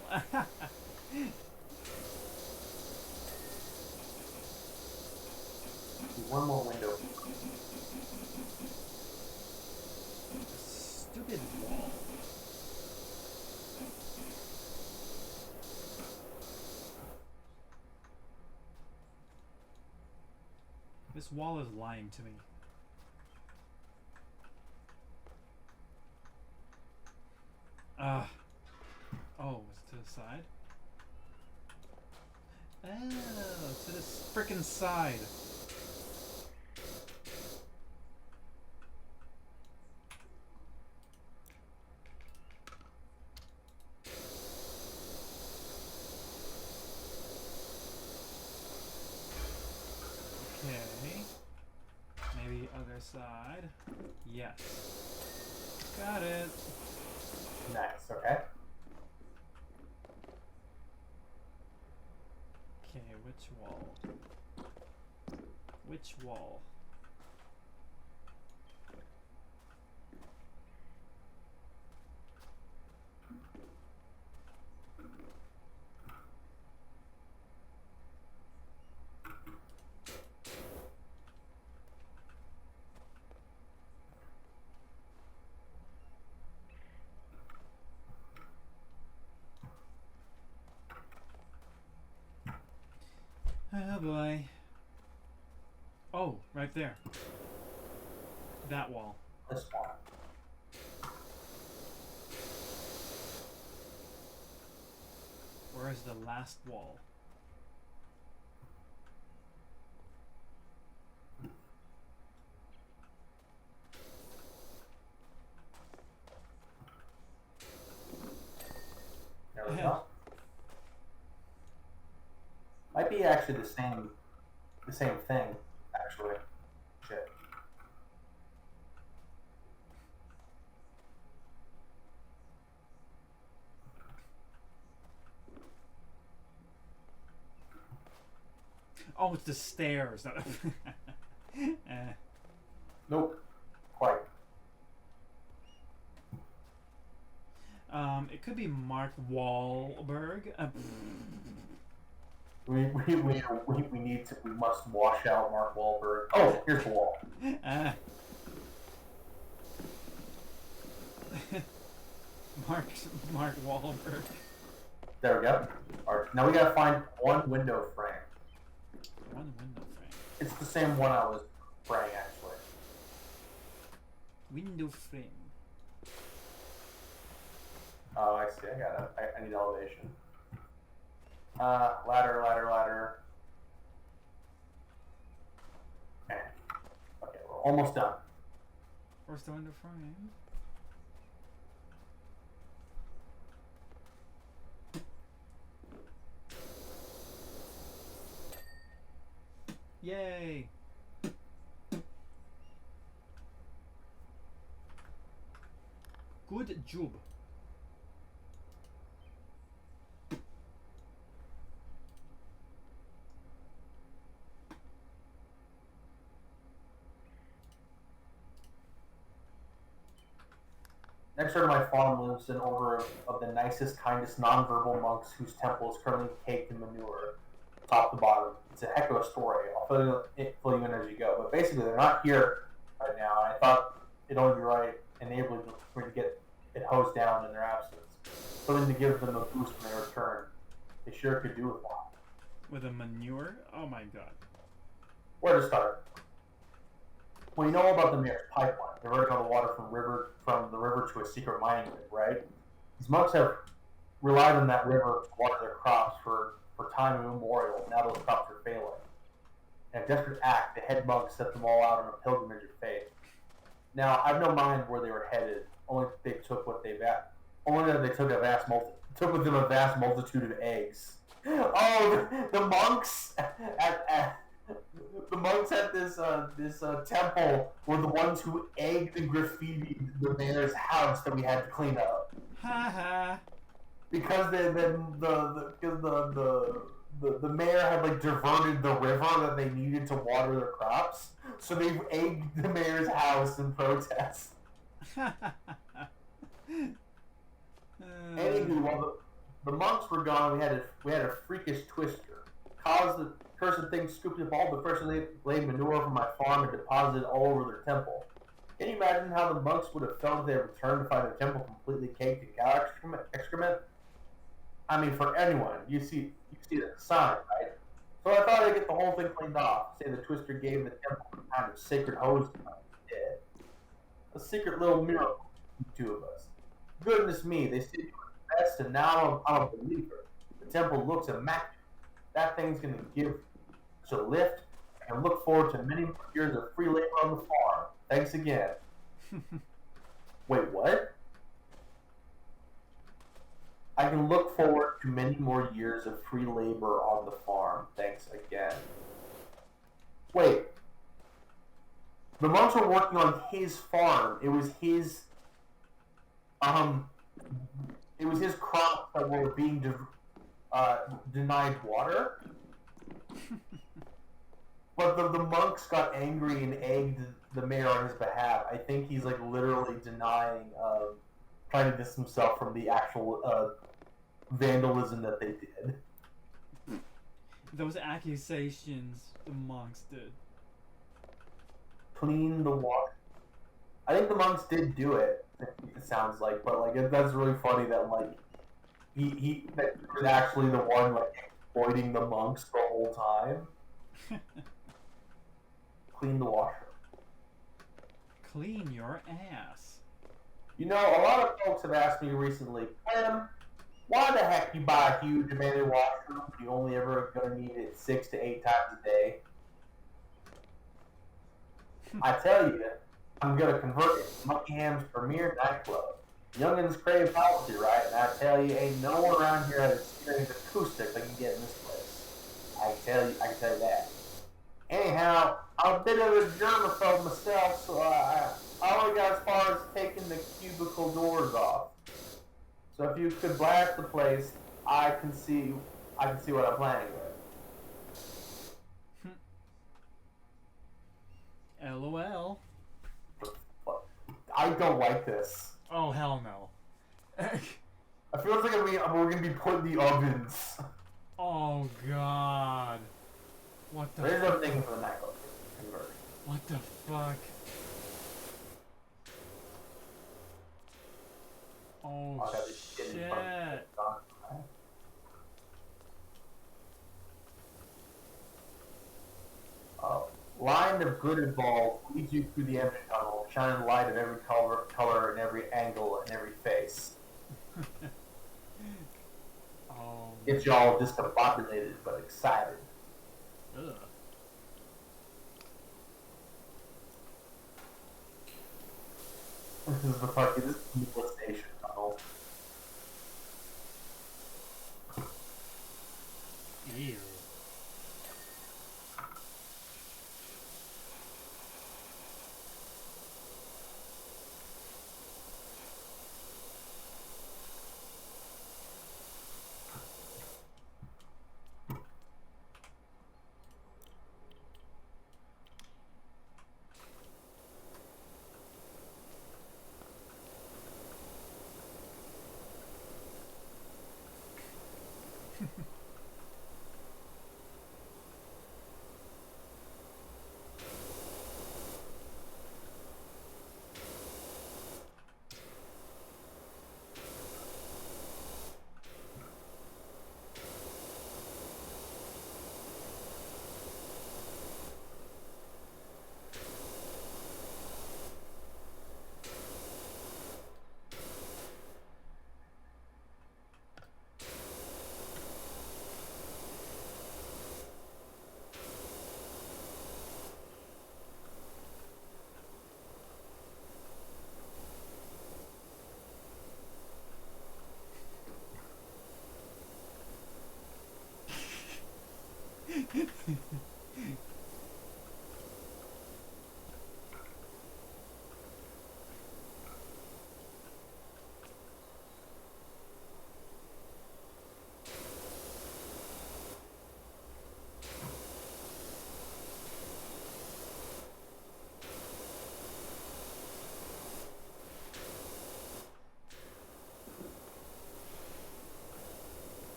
One more window. Stupid wall. This wall is lying to me. Oh, it's to the side? Oh, to the frickin' side. Okay. Maybe other side. Yes. Got it. Nice, okay. Okay, which wall? Which wall? Oh boy. Oh, right there. That wall. This one. Where is the last wall? There we go. Might be actually the same thing, actually. Shit. Oh, it's the stairs. Nope. Quite. It could be Mark Wahlberg. We must wash out Mark Wahlberg. Oh, here's the wall. Mark Wahlberg. There we go. Alright, now we gotta find one window frame. One window frame. It's the same one I was spraying, actually. Window frame. Oh, I see. I need elevation. Ladder. Okay, we're almost done. Where's the window frame? Yay! Good job. Next door to my farm lives an order of the nicest, kindest, nonverbal monks whose temple is currently caked in manure, top to bottom. It's a heck of a story. I'll fill you in as you go. But basically, they're not here right now, and I thought it'd only be right, enabling for me to get it hosed down in their absence. Something to give them a boost when they return. They sure could do with one. With a manure? Oh my god. Where to start? Well, you know all about the mayor's pipeline. They're running all the water from the river to a secret mining rig, right? These monks have relied on that river to water their crops for time immemorial. Now those crops are failing. In a desperate act, the head monk set them all out on a pilgrimage of faith. Now, I've no mind where they were headed. Only that they took what they've at. Only that they took with them a vast multitude of eggs. Oh, the monks the monks at this temple were the ones who egged and graffitied the mayor's house that we had to clean up. Ha ha. Because the mayor had like diverted the river that they needed to water their crops, so they egged the mayor's house in protest. Anywho, while the monks were gone, we had a freakish twister. Caused the cursed thing scooped up all the freshly laid manure from my farm and deposited all over their temple. Can you imagine how the monks would have felt if they returned to find their temple completely caked in cow excrement? I mean, for anyone, you see the sign, right? So I thought I'd get the whole thing cleaned off. Say the twister gave the temple a kind of sacred hose. Did a secret little miracle to the two of us. Goodness me, they said you were the best, and now I'm a believer. The temple looks immaculate. That thing's going to give us a lift, and I look forward to many more years of free labor on the farm. Thanks again. Wait, what? I can look forward to many more years of free labor on the farm. Thanks again. Wait. The monks were working on his farm. It was his crops that were being denied water. But the monks got angry and egged the mayor on his behalf. I think he's like literally denying, trying to distance himself from the actual vandalism that they did. Those accusations the monks did. Clean the water. I think the monks did do it. It sounds like, but like that's really funny that like he was actually the one like exploiting the monks the whole time. Clean the washer. Clean your ass. You know, a lot of folks have asked me recently, why the heck you buy a huge abandoned washroom if you only ever gonna need it 6 to 8 times a day? I tell you, I'm gonna convert it to Buckingham's premier nightclub. Youngins crave policy, right? And I tell you, ain't no one around here has experienced acoustics like you get in this place. I I can tell you that. Anyhow, I'm a bit of a germaphobe myself, so I only got as far as taking the cubicle doors off. So if you could blast the place, I can see what I'm planning with. LOL. I don't like this. Oh hell no. I feel like we're gonna be put in the ovens. Oh god. What the There's no thinking for the night conversion. What the fuck? Oh shit. Line of good and ball leads you through the engine tunnel, shining light of every color and every angle and every face. Oh. Gets y'all discombobulated but excited. Ugh. This is the fucking station tunnel. Ew.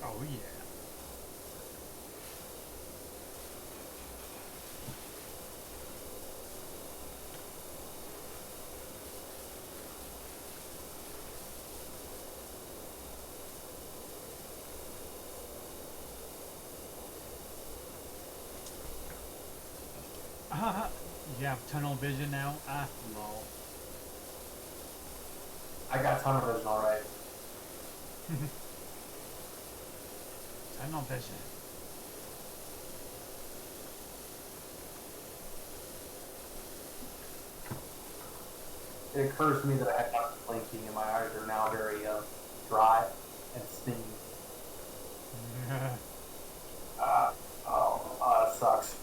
Oh yeah. You have tunnel vision now? Ah, lol. I got tunnel vision alright. Tunnel vision. It occurs to me that I had not been blinking and my eyes are now very dry and stinging. That sucks.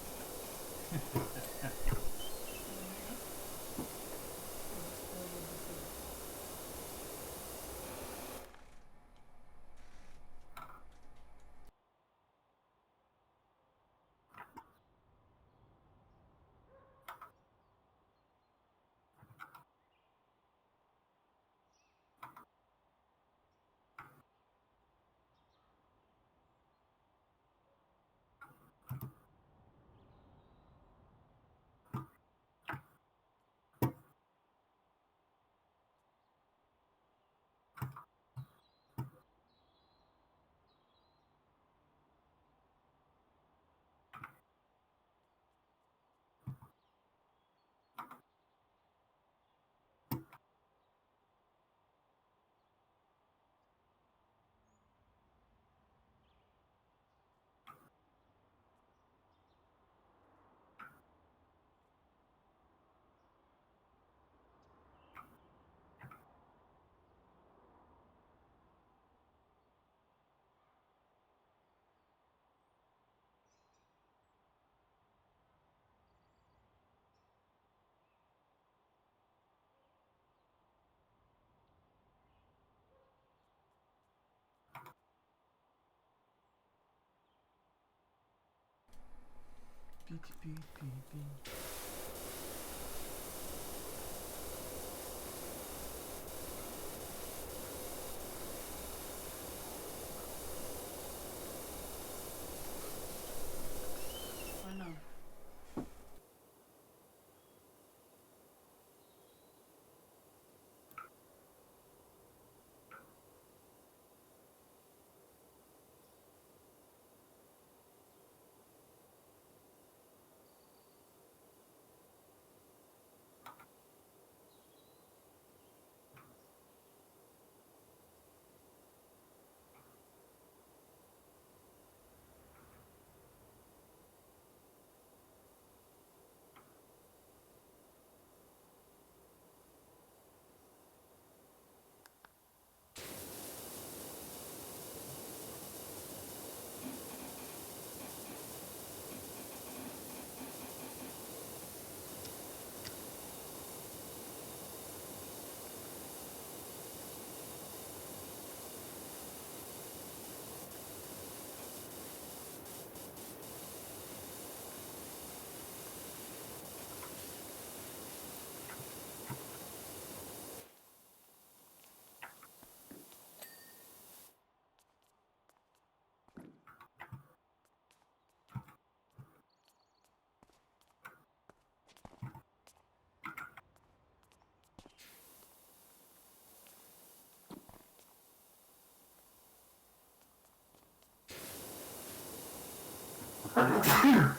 I know.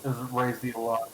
This raised the alarm.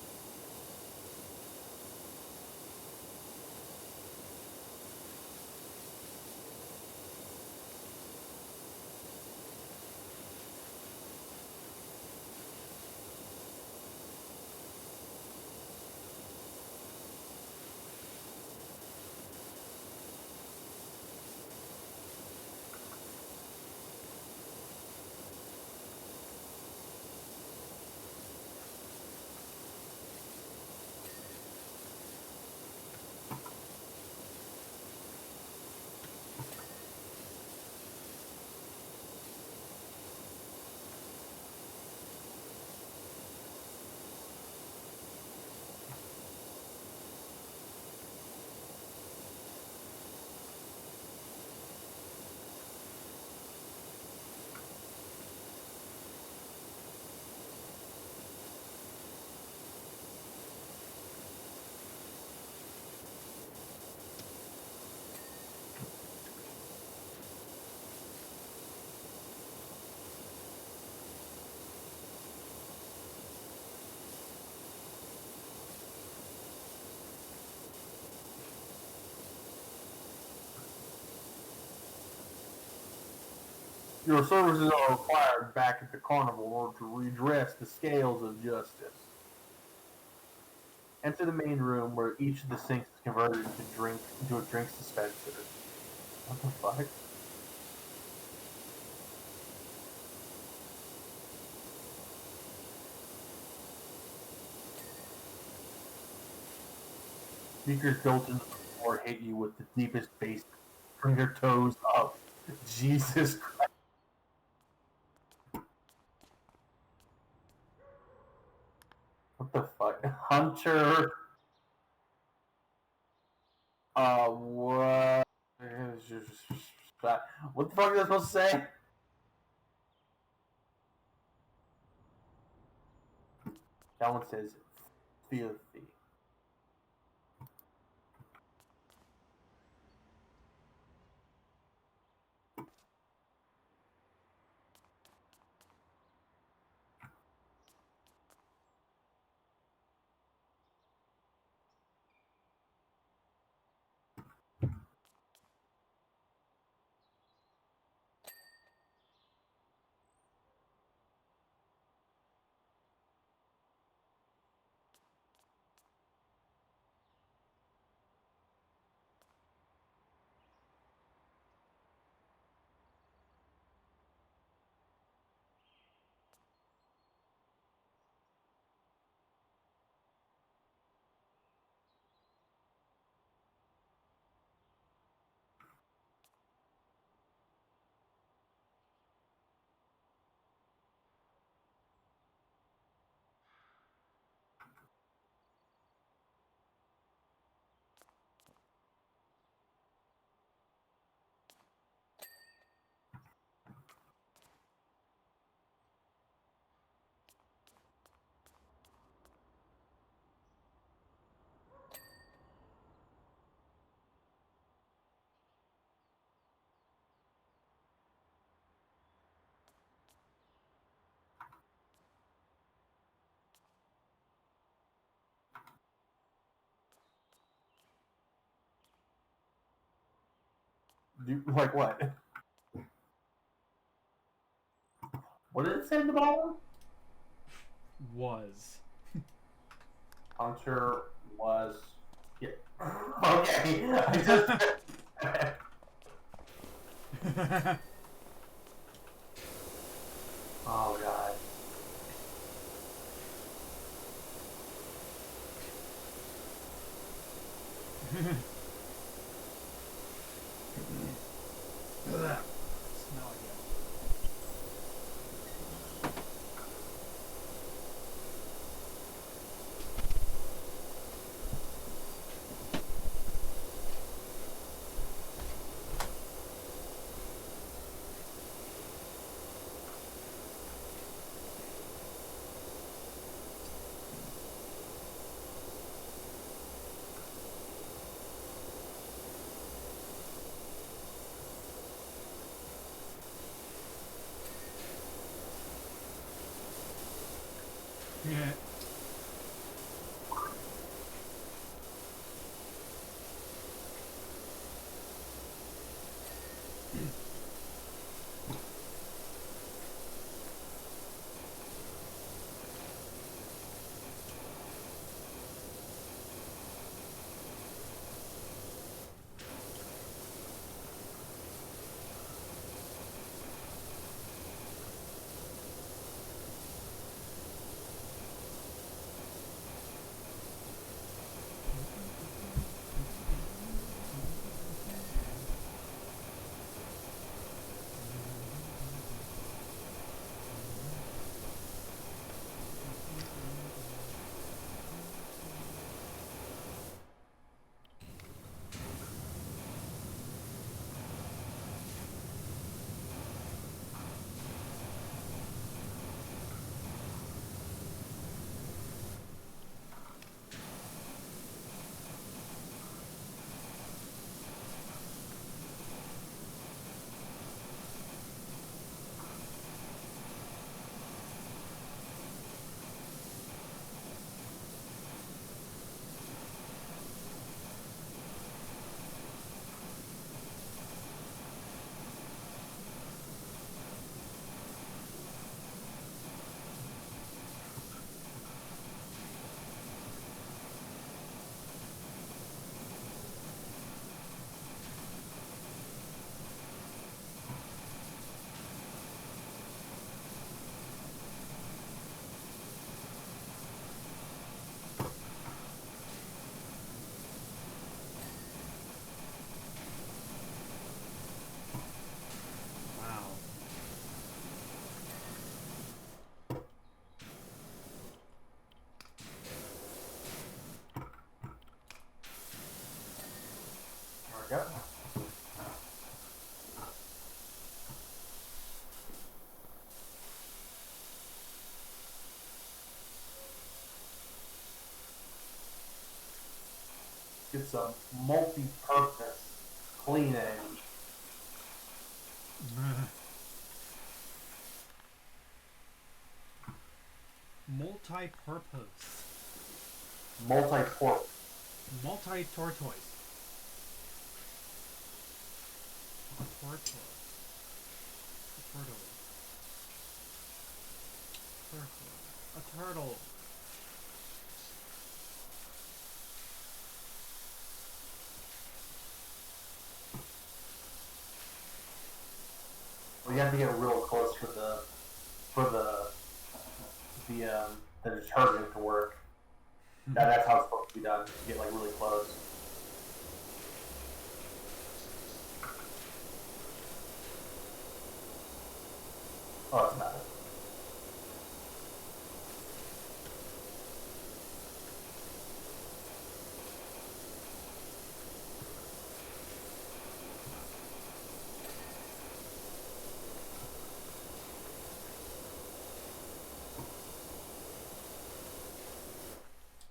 Your services are required back at the carnival in order to redress the scales of justice. Enter the main room where each of the sinks is converted into a drink dispenser. What the fuck? Speakers built into the floor hit you with the deepest bass from your toes up. Jesus Christ. What the fuck? Hunter. What? What the fuck are they supposed to say? That one says filthy. Like what? What did it say in the bottom? Was. Hunter was. Yeah. Okay. I just. Oh god. Smell again. Yeah. Wow. There we go. Get some multi-purpose cleaning. Multi-purpose. Multi-port. Multi-tortoise. Tortoise. Turtle. Turtle. A turtle. Well, you have to get real close for the detergent to work. That's how it's supposed to be done. You get like really close. Oh, that's not it.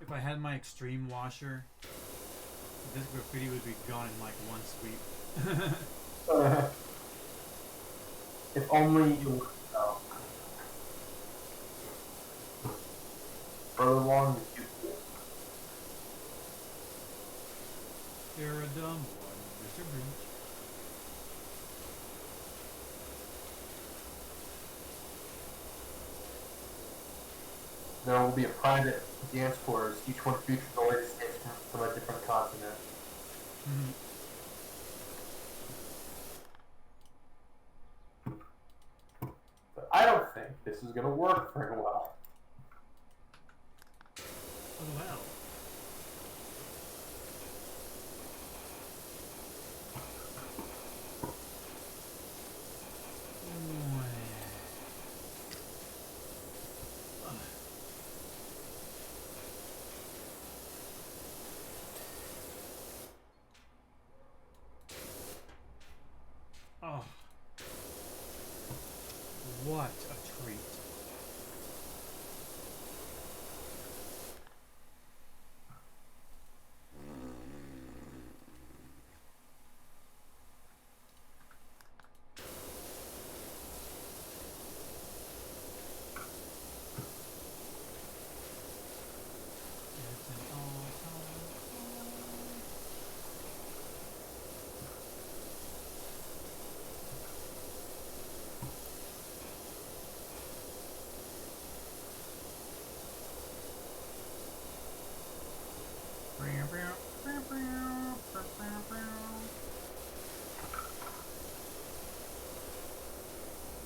If I had my extreme washer, this graffiti would be gone in like one sweep. If only you would know. Further along the queue. You're a dumb one, Mr. Grinch. there will be a private dance course. Each one features the latest hits from a different continent. Mm-hmm. But I don't think this is going to work very well. Oh, wow. Oh. What a treat.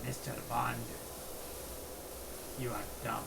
Mr. Bond, you are dumb.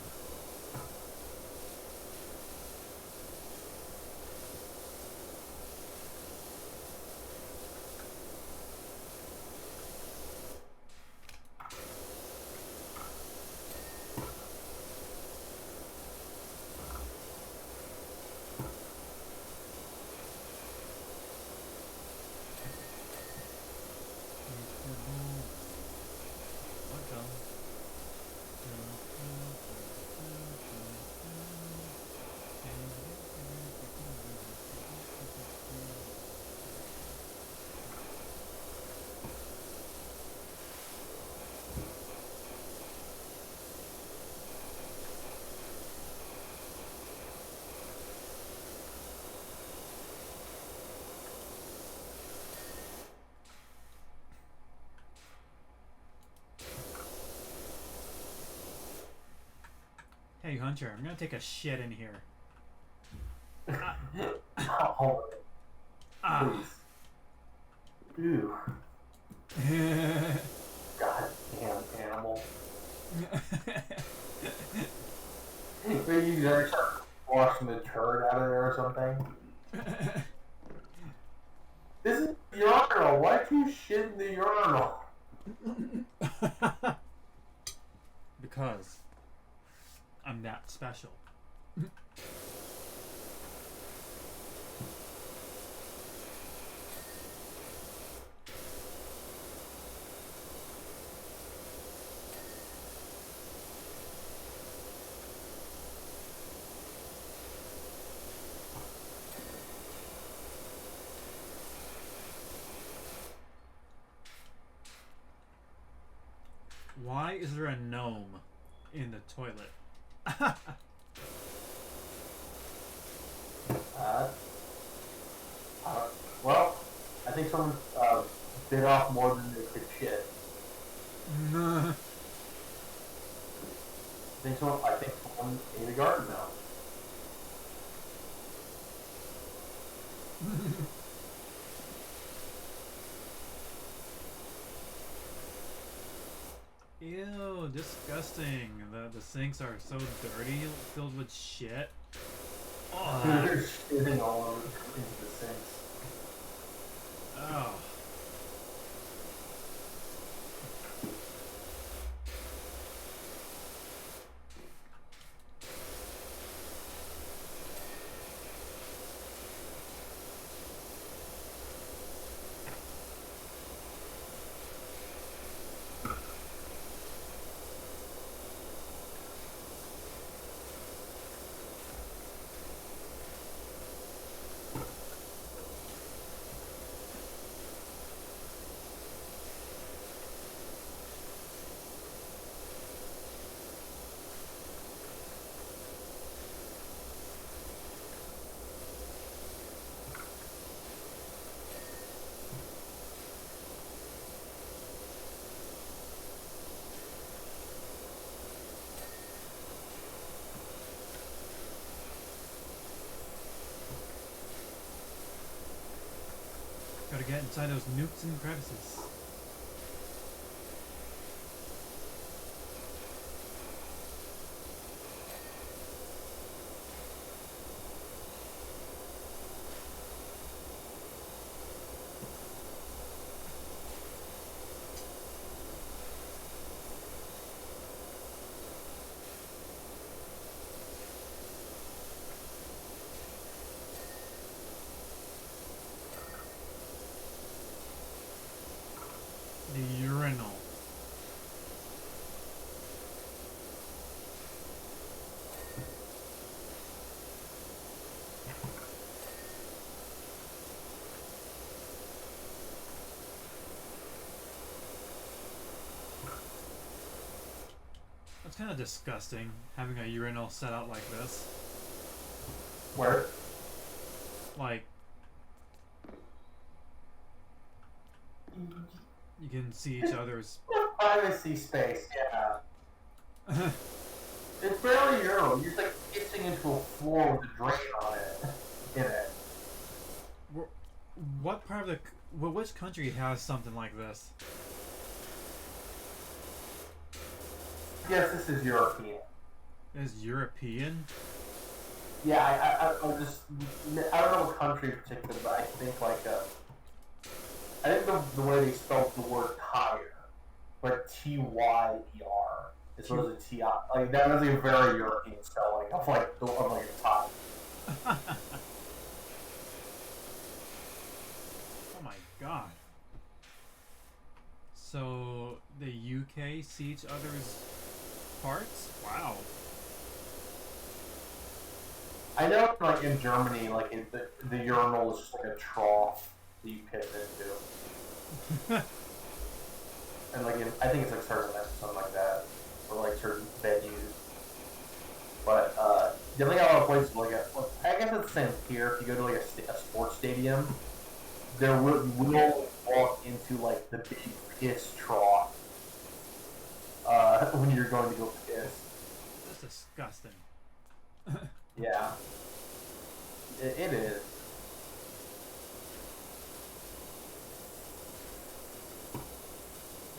Hey Hunter, I'm gonna take a shit in here. Oh, please. Ew. God damn animal. Maybe you guys start washing the turd out of there or something. This is the urinal. Why'd you shit in the urinal? Because I'm that special. Why is there a gnome in the toilet? Well, I think someone bit off more than they could shit. I think someone ate a garden gnome. Ew, disgusting. The sinks are so dirty, filled with shit. Oh. They're shitting all over into the sinks. Oh. get inside those nooks and crevices. The urinal. That's kind of disgusting, having a urinal set out like this. Where? Like, you can see each other's privacy space, yeah. It's barely urinal. You're just like pissing into a floor with a drain on it. In it. What part of the... Well, which country has something like this? Yes, this is European. Is European? Yeah, I don't know what country in particular, but I think like I think the way they spelled the word tire, like T-Y-E-R, as well as a T-I. Like that was a very European spelling of like a tire. Oh my god. So the UK see each other's parts? Wow. I know, like in Germany, like the urinal is just like a trough that you piss into. And like I think it's like certain or something like that, or like certain venues. But definitely got a lot of places like I guess it's the same here. If you go to like a sports stadium, there will walk into like the big piss trough when you're going to go piss. That's disgusting. Yeah, it is.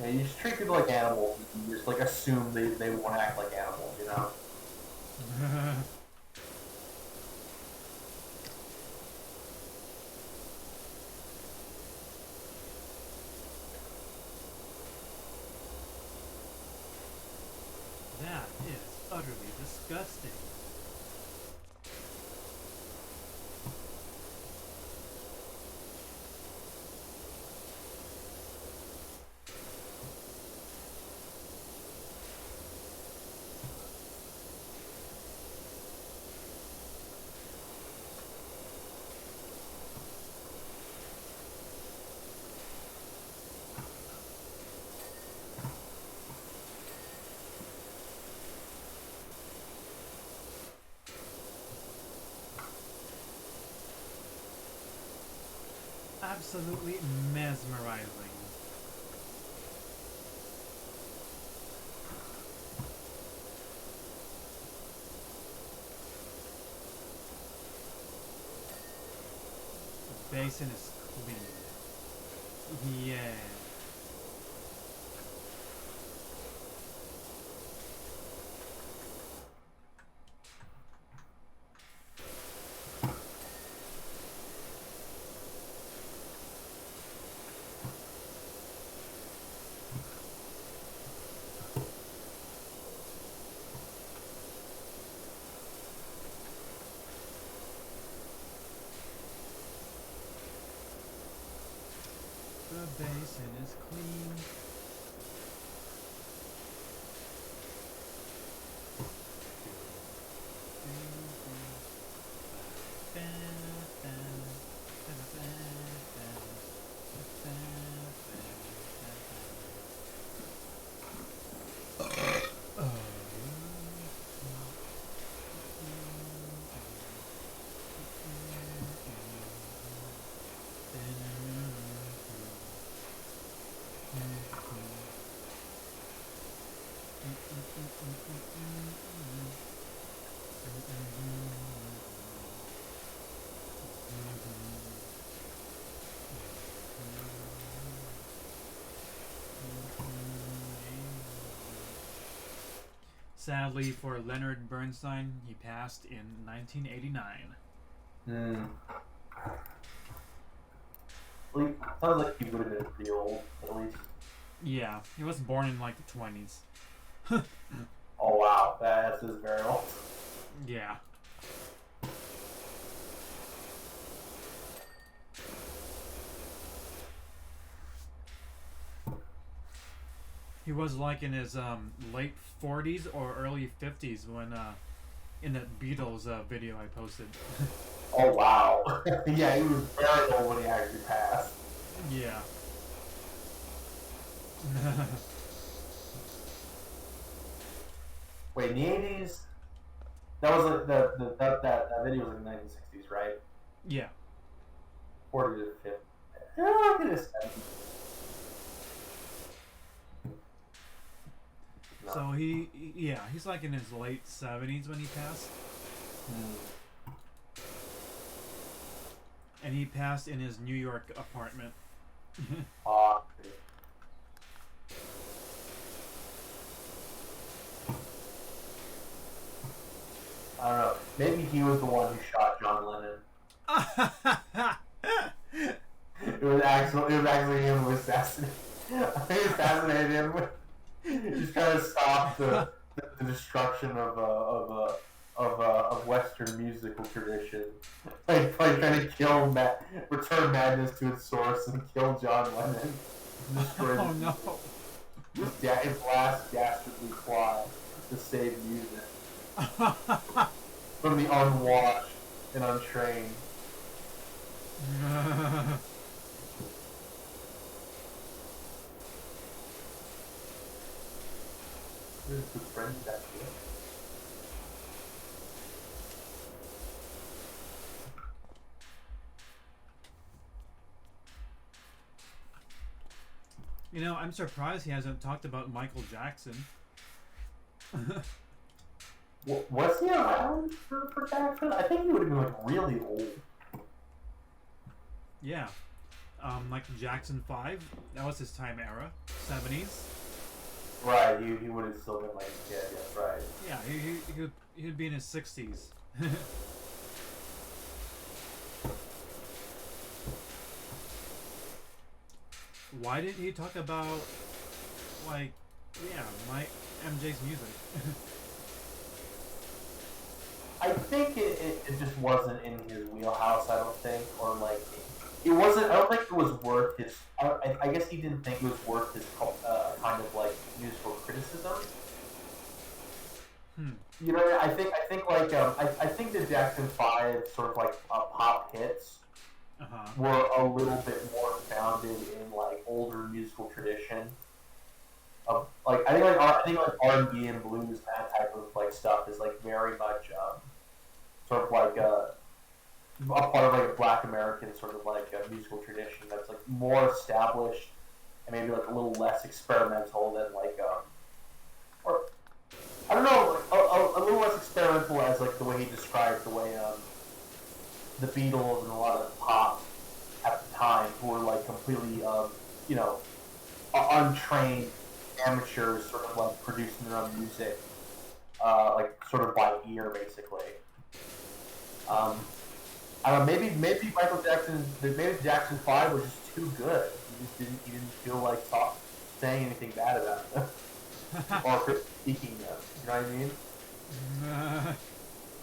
Yeah, you just treat people like animals. You just like assume they won't act like animals, you know? That is utterly disgusting. Absolutely mesmerizing. The basin is clean. Yeah. The basin is clean. Sadly for Leonard Bernstein, he passed in 1989. Hmm. Well, sounds like he would have been pretty old, at least. Yeah, he was born in like the 20s. Oh wow, that's just very old. Yeah. He was like in his late 40s or early 50s when in that Beatles video I posted. Oh wow. Yeah, he was very old when he actually passed. Yeah. Wait, in the 80s? That was like that video was in the 1960s, right? Yeah. 40 to 50. Yeah, I think it's 70s. No. So he's like in his late 70s when he passed. And he passed in his New York apartment. I don't know. Maybe he was the one who shot John Lennon. It was actually him who assassinated. He assassinated him. Just kind of stopped the destruction of Western musical tradition, like trying to kill return madness to its source and kill John Lennon. Destroy oh no! His last dastardly plot to save music from the unwashed and untrained. This is the friend that You know, I'm surprised he hasn't talked about Michael Jackson. Was he around for Jackson? I think he would have been like really old. Yeah. Like Jackson 5, that was his time era, 70s. Right, he would have still been like a kid, yes, right. Yeah, he'd be in his 60s. Why didn't he talk about, like, my MJ's music? I think it just wasn't in his wheelhouse, I don't think, or like, it wasn't, I don't think it was worth his, I guess he didn't think it was worth his kind of like musical criticism. You know what I mean? I think like, I think the Jackson 5 sort of like pop hits were a little bit more founded in like older musical tradition. Of like I think like R&B and blues, that type of like stuff is like very much sort of like a part of like a Black American sort of like a musical tradition that's like more established and maybe like a little less experimental than like or I don't know, like, a little less experimental as like the way he described the way the Beatles and a lot of pop at the time who were like completely you know untrained amateurs sort of like producing their own music like sort of by ear basically. I don't know, maybe Jackson 5 was just too good. He didn't feel like saying anything bad about them or critiquing them. You know what I mean?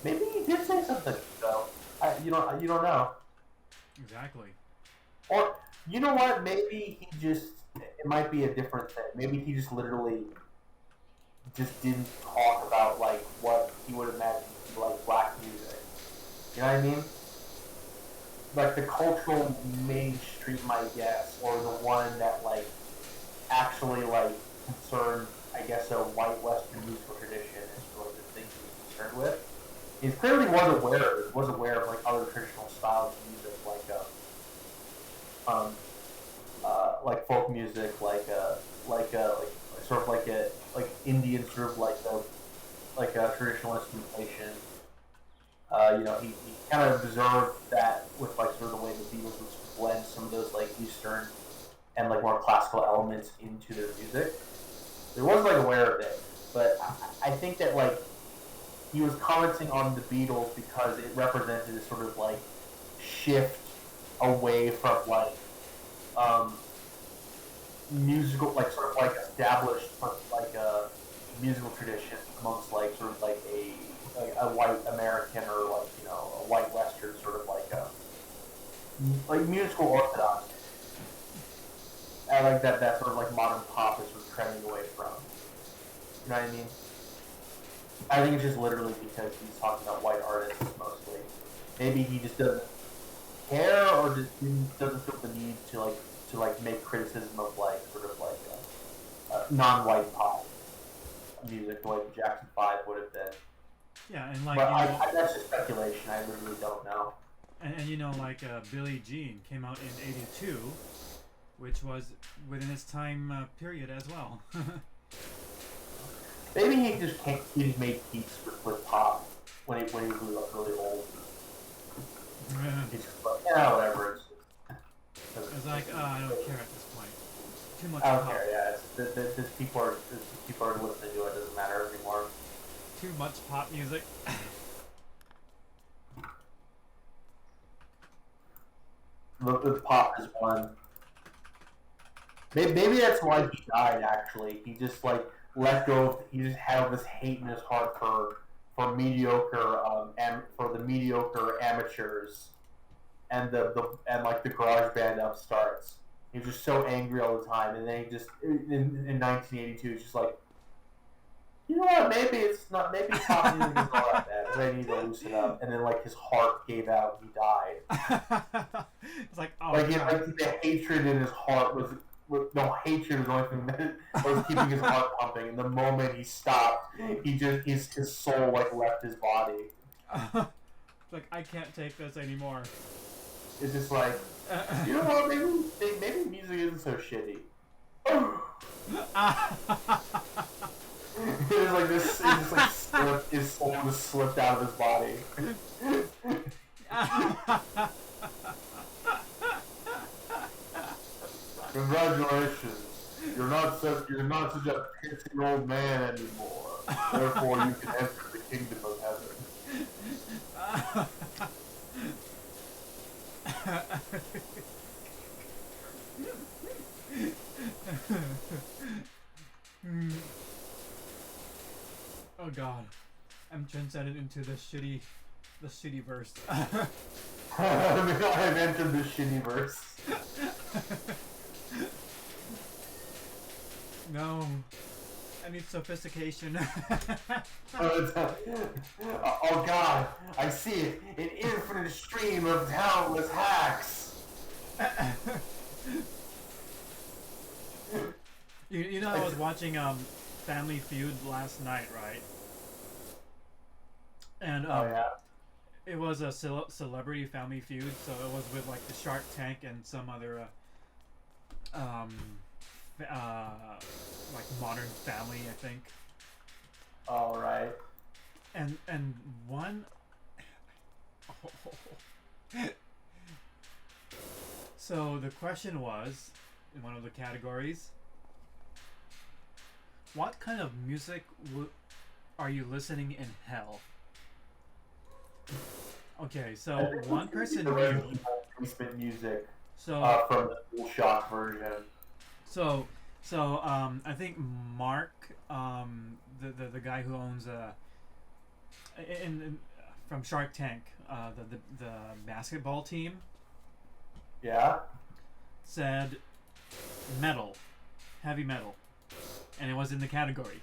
Maybe he did say something though. You don't know. Exactly. Or you know what? Maybe it might be a different thing. Maybe he just literally just didn't talk about like what he would imagine to be like black music. You know what I mean? Like the cultural mainstream, I guess, or the one that like actually like concerned, I guess, a white Western musical tradition is sort of the thing he was concerned with. He clearly was aware of like other traditional styles of music, like folk music, like sort of like Indian sort of like a traditional instrumentation. You know, he kind of observed that with like sort of the way the Beatles would blend some of those like Eastern and like more classical elements into their music. He was like aware of it, but I think that like he was commenting on the Beatles because it represented a sort of like shift away from like um, musical, like sort of like established like a musical tradition amongst like sort of like a white American or like a white Western sort of like a like musical orthodoxy. I like that sort of like modern pop is sort of trending away from. You know what I mean? I think it's just literally because he's talking about white artists mostly. Maybe he just doesn't care or just doesn't feel the need to make criticism of like sort of like non-white pop music the way the Jackson 5 would have been. Yeah, and like but that's just speculation. I literally don't know. And like Billie Jean came out in '82, which was within its time period as well. Maybe he just made peace with pop when he was really old. He's just like, yeah, whatever. It's like, I don't care at this point. Too much I don't pop. care, yeah. There's people are listening to it. It doesn't matter anymore. Too much pop music. The pop is one. Maybe that's why he died. Actually, he just like let go. He just had this hate in his heart for mediocre for the mediocre amateurs and and like the garage band upstarts. He was just so angry all the time, and then he just in 1982, he's just like, you know what? Maybe it's not. Maybe pop music is not that bad. I need to loosen up. And then like his heart gave out, and he died. It's like, oh, like the hatred in his heart was. No, hatred was the only thing that was keeping his heart pumping. And the moment he stopped, his soul like left his body. It's like, I can't take this anymore. It's just like, you know what? Maybe music isn't so shitty. It's like this. It's just like his soul just slipped out of his body. Congratulations. You're not such a pissing old man anymore. Therefore, you can enter the kingdom of heaven. Oh God, I'm transcended into the shitty verse. I've entered the shitty verse. No, I need sophistication. Oh God, I see it. An infinite stream of talentless hacks. You know, I was watching Family Feud last night, right? And it was a celebrity Family Feud, so it was with like the Shark Tank and some other like Modern Family, I think. All right. And one. So the question was, in one of the categories, what kind of music are you listening in hell? Okay, so one person knew. Basement music. So from the Full Shock version. So I think Mark, the guy who owns from Shark Tank, the basketball team. Yeah. Said metal, heavy metal, and it was in the category.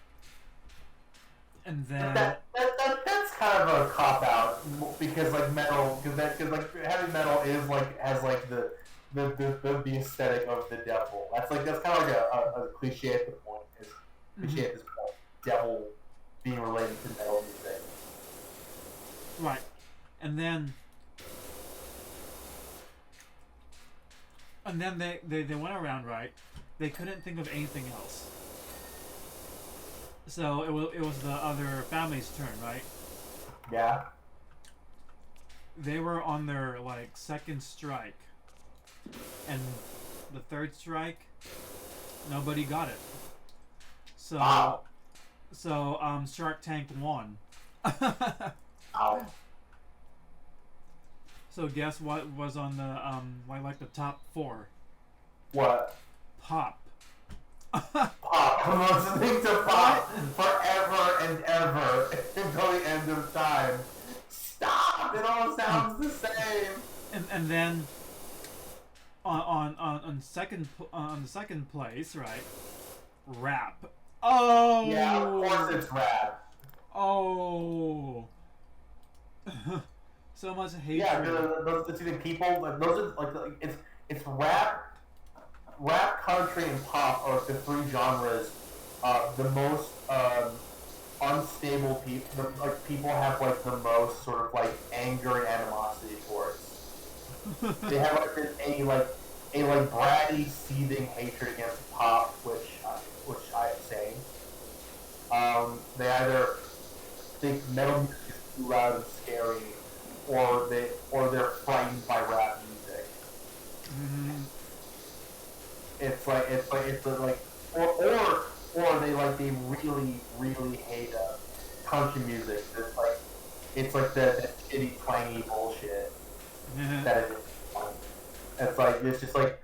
And then that's kind of a cop out because like metal, because like heavy metal is like has like the aesthetic of the devil. That's kind of like a cliche at the point. Cliche at this point. Devil being related to metal music. Right, and then they went around, right? They couldn't think of anything else. So it was the other family's turn, right? Yeah. They were on their like second strike, and the third strike, nobody got it. So So Shark Tank won. Ow. So guess what was on the like the top four? What? Pop. Pop. I'm listening to Pop forever and ever until the end of time. Stop! It all sounds the same. And then on the second place, right? Rap. Oh. Yeah, of course it's rap. Oh. So much hatred. Yeah, those the people. Like, those are like it's rap, country, and pop are the three genres. The most unstable people. Like people have like the most sort of like anger and animosity towards. They have like a bratty, seething hatred against pop, which I am saying. They either think metal music is too loud and scary, or they're frightened by rap music. Mm-hmm. It's like or they really hate country music. It's like the shitty twangy bullshit that is fun. It's just like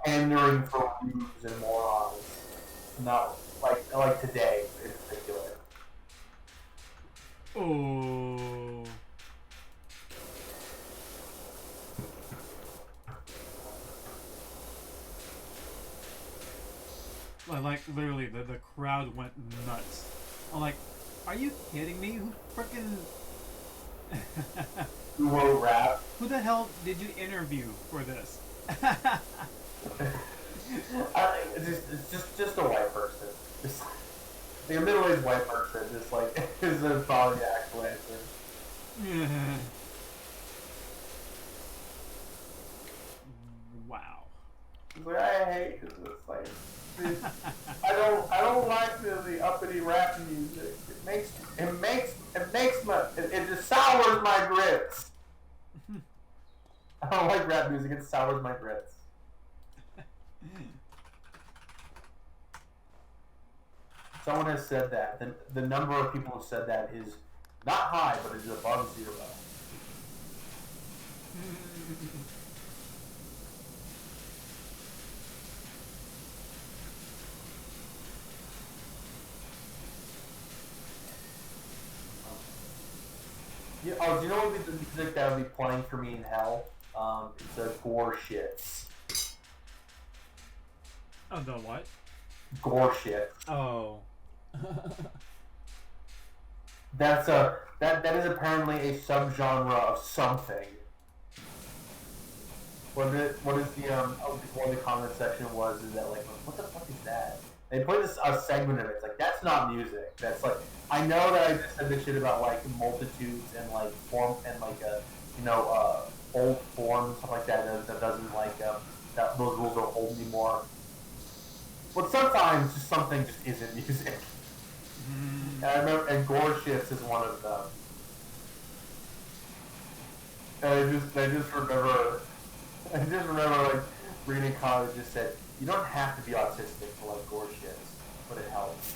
pandering for rubes and morons. Not like today in particular. Oh. Like literally, the crowd went nuts. I'm like, are you kidding me? Who freaking? Who wrote rap? Who the hell did you interview for this? It's just a white person. Just like a middle-aged white person. Just like is probably the actual answer. Wow. It's like I hate this. Like I don't like the uppity rap music. It just sours my grits. I don't like rap music. It sours my grits. Someone has said that. The number of people who said that is not high, but is above 0. Yeah, oh, do you know what would be the music that would be playing for me in hell? It's a gore shits. Oh, the what? Gore shit. Oh. That is apparently a subgenre of something. What is the one of the comment section was is that like what the fuck is that? They put this a segment of it. It's like that's not music. That's like I know that I just said this shit about like multitudes and like form and like old form and stuff like that doesn't like that those rules don't hold anymore. But sometimes just something just isn't music. And I remember, and gore shits is one of them. And I just remember like reading college just said, you don't have to be autistic to like gore shits, but it helps.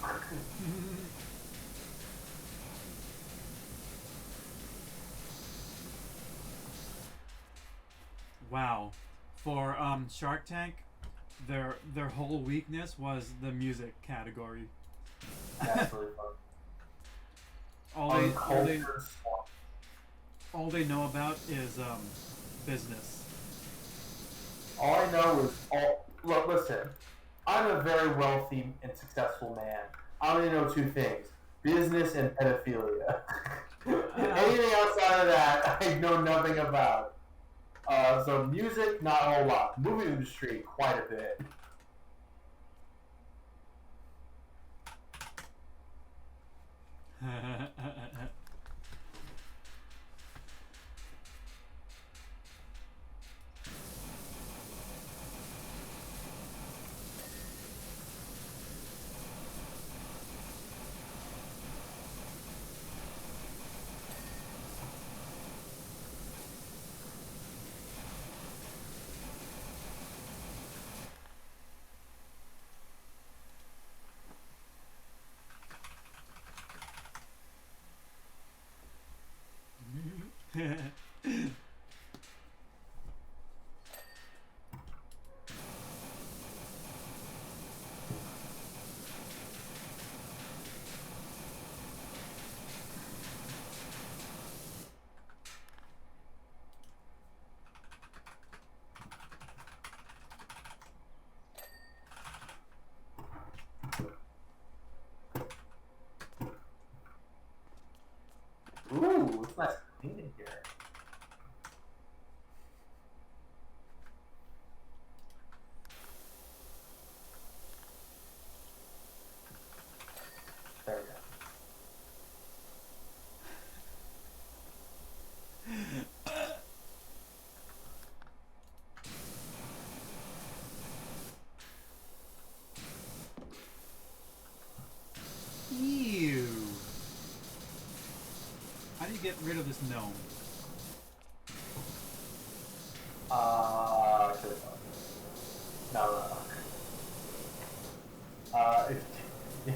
Wow. For Shark Tank, their whole weakness was the music category. That's really fun. All they know about is business. All I know is look, listen. I'm a very wealthy and successful man. I only know 2 things: business and pedophilia. Anything outside of that, I know nothing about. So music, not a whole lot. Movie industry, quite a bit. Ooh, it's nice clean in here. There we go. Ew. How do you get rid of this gnome? I should have thought. No.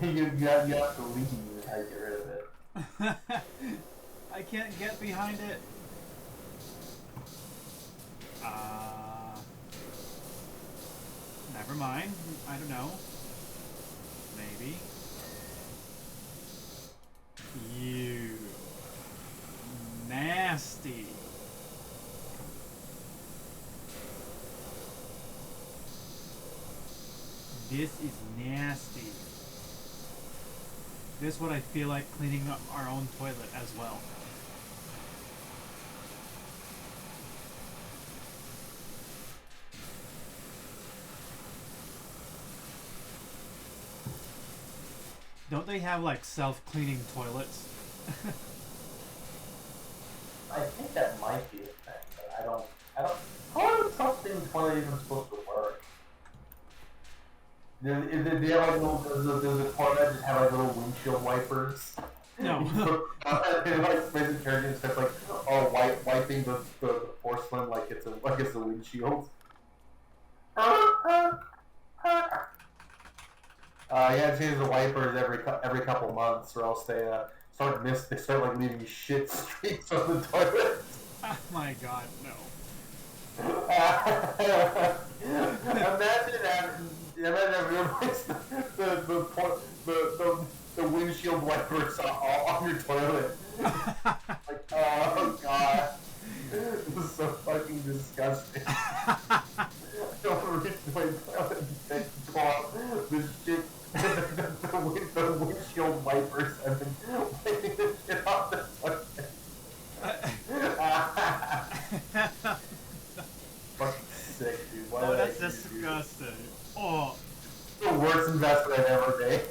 You have to leave how you get rid of it. I can't get behind it. Never mind. I don't know. Maybe. You nasty. This is nasty. This is what I feel like cleaning up our own toilet as well. Don't they have like self-cleaning toilets? I think that might be a thing, but I don't. How are self-cleaning toilet even supposed to work? Do they have like little? Does the toilet just have like little windshield wipers? No. And like spray detergent instead like wiping the porcelain like it's a windshield. Yeah, change the wipers every couple months, or else they start like leaving shit streaks on the toilet. Oh my god, no. Imagine having realized the windshield wipers on your toilet. Like, oh god, this is so fucking disgusting. I don't reach my toilet and pull out the shit. The windshield wipers have been wiping the shit off the toilet. Fucking sick, dude. Why that's disgusting. Oh. The worst investment I've ever made.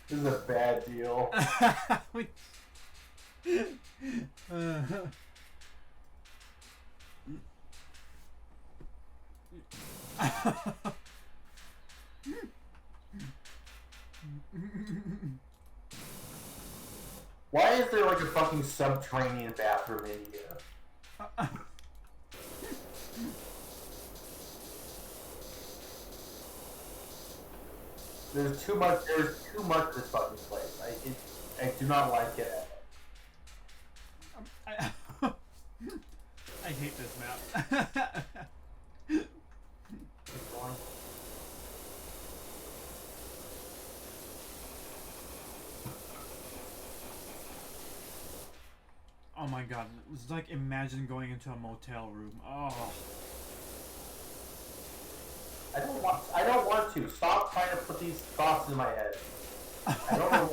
This is a bad deal. Why is there like a fucking subterranean bathroom in here? There's too much of this fucking place. I do not like it. I hate this map. Oh my god, it's like imagine going into a motel room. Oh. I don't want to. Stop trying to put these thoughts in my head. I don't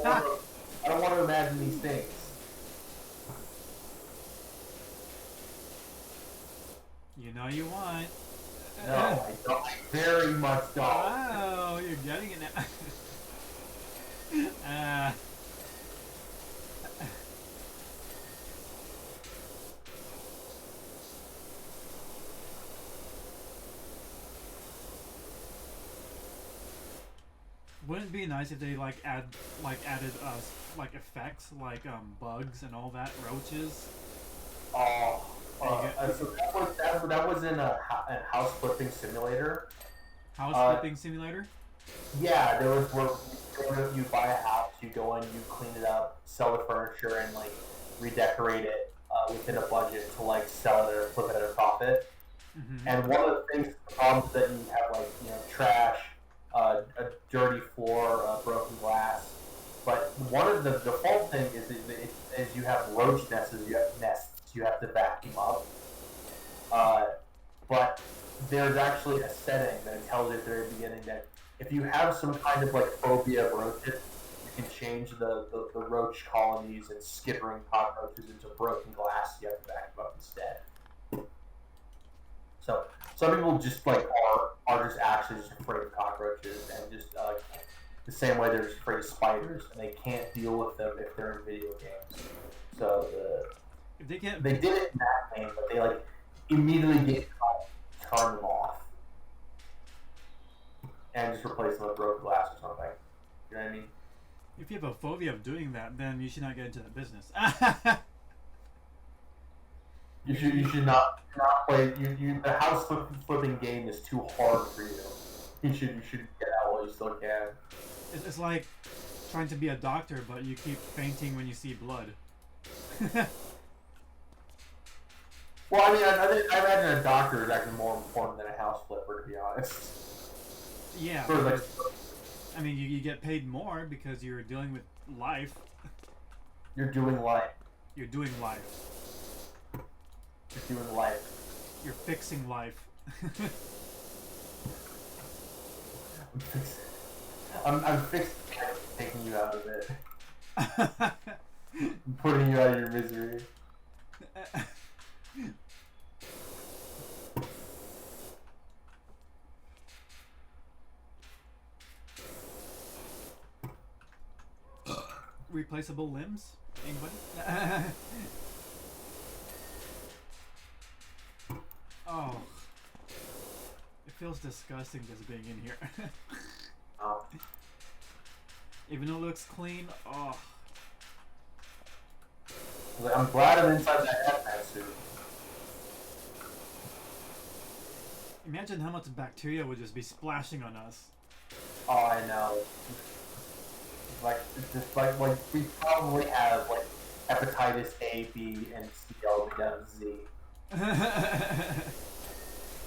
want to imagine these things. You know you want. No, I don't. I very much don't. Oh, you're getting it now. Wouldn't it be nice if they added effects like bugs and all that, roaches? Oh, so that was in a house flipping simulator. House flipping simulator? Yeah, there was where you buy a house, you go in, you clean it up, sell the furniture, and like redecorate it within a budget to like sell it or flip it at a profit. Mm-hmm. And one of the things, problems that you have like trash, a dirty floor, broken glass. But one of the default thing is you have roach nests you have to vacuum up. Uh, but there's actually a setting that tells you at the very beginning that if you have some kind of like phobia of roaches, you can change the roach colonies and skittering cockroaches into broken glass you have to vacuum up instead. So some people just like are just actually just afraid of cockroaches and just the same way they're just afraid of spiders and they can't deal with them if they're in video games. So if they can't, they did it in that game, but they like immediately get turn them off and just replace them with broken glass or something. You know what I mean? If you have a phobia of doing that, then you should not get into that business. You should not play. The house flipping game is too hard for you. You should get out while you still can. It's like trying to be a doctor, but you keep fainting when you see blood. Well, I mean, I imagine a doctor is actually more important than a house flipper, to be honest. Yeah. Sort of like, I mean, you get paid more because you're dealing with life. you're doing life. You're doing life. You're doing life. You're fixing life. I'm fixing taking you out of it. I'm putting you out of your misery. Replaceable limbs? Anybody? Oh. It feels disgusting just being in here. Oh. Even though it looks clean, oh. I'm glad I'm inside that hazmat suit. Imagine how much bacteria would just be splashing on us. Oh, I know. Like, it's just like we probably have like hepatitis A, B, and C all the way down to Z.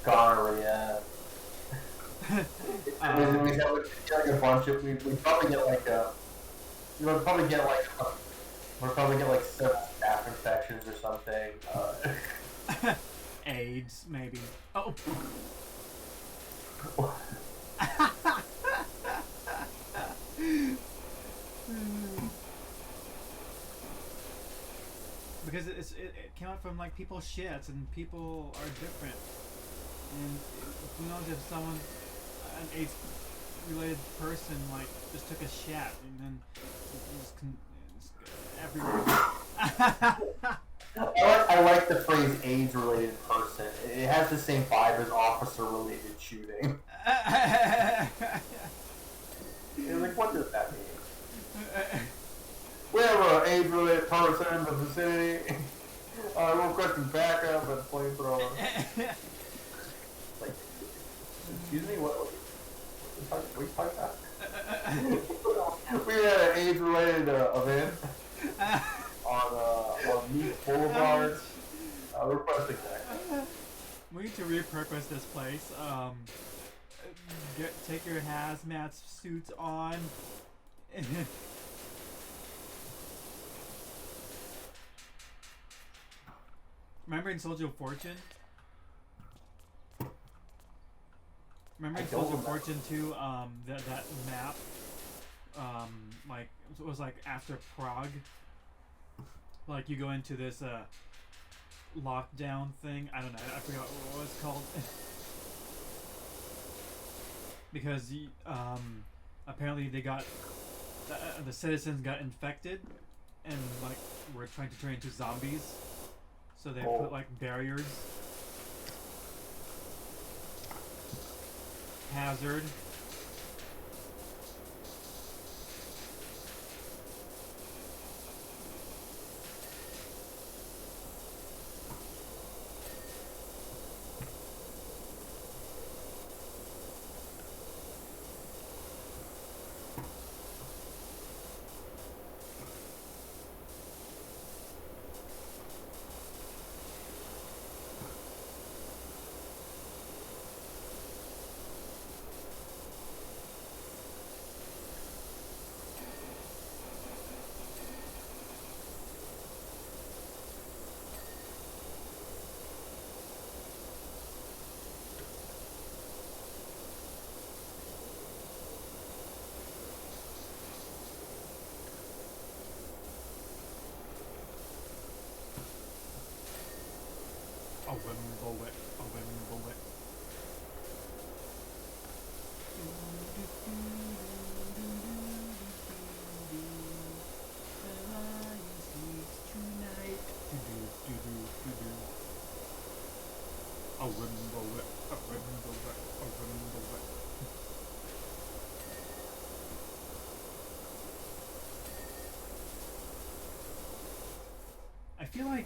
Gonorrhea. We get like a bunch of. We probably get like a. We'll probably get like several staph infections or something. AIDS, maybe. Oh. Because it came out from like people's shits and people are different. And who knows if someone, an AIDS related person, like just took a shat and then it's everywhere. I like the phrase AIDS related person. It has the same vibe as officer related shooting. Like, what does that mean? We have an AIDS-related person in the vicinity. We're requesting backup and flamethrower. Like, excuse me, what are you talking about? We had an AIDS-related event on Meat Boulevard. We're requesting backup. We need to repurpose this place. Take your hazmat suits on. Remember in Soldier of Fortune? Remember in Soldier of Fortune 2, that map, like, it was like after Prague? Like, you go into this, lockdown thing. I don't know, I forgot what it's called. Because, apparently they got, the citizens got infected, and, like, were trying to turn into zombies. So they put like barriers. Hazard. A wimble it. A wimble it. A wimble it. A wimble it. A wimble it. I feel like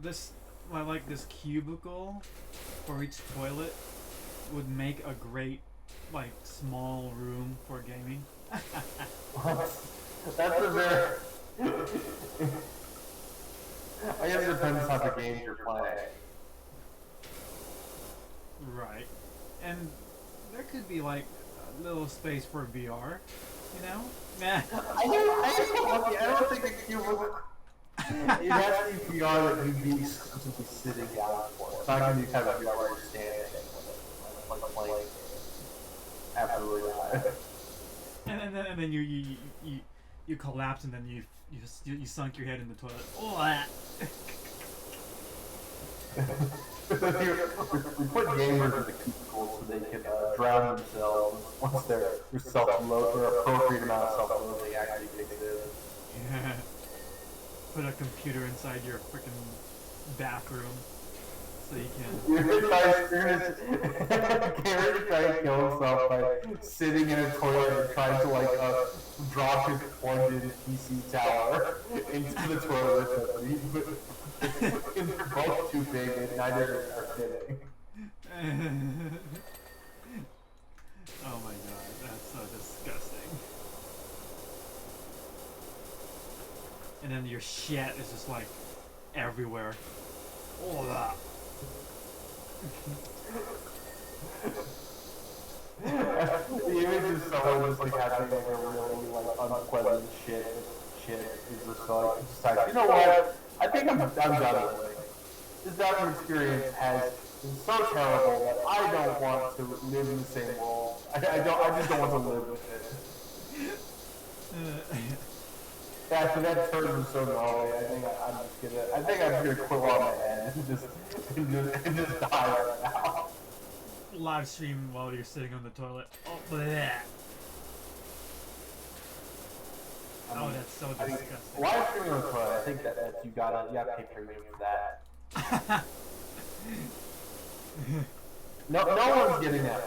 this, like this cubicle for each toilet would make a great, like, small room for gaming. That's a very... I guess it depends on the games you're playing. Right. And there could be, like, a little space for VR, you know? Nah. I don't think a cubicle... It has to be VR that you'd be exclusively sitting down for. It's not going to be kind of VR where you're standing, like playing. Absolutely not. And then you collapse and then you sunk your head in the toilet. Oh, we put gamers in the cubicles so they can drown themselves once their self-load, their appropriate amount of self-loading actually kicks in. yeah. Put a computer inside your freaking bathroom so you can. You're gonna try to kill himself by sitting in a toilet and trying to like drop his pointed PC tower into the toilet with him. They're both too big and neither are fitting. Oh my god, that's so disgusting. And then your shit is just like everywhere. Oh, that. The image is someone just like having like a really like unpleasant shit is just like, you know what? I think I'm done with it. This bathroom experience has been so terrible that I don't want to live in the same world. I just don't want to live with it. Yeah, so that turns so gnarly. I think I'm gonna quit on my head and just die right now. Live stream while you're sitting on the toilet. Oh, bleh. Oh, that's so disgusting. Live streaming on the toilet, I think that you gotta pay premium for that. No one's getting that.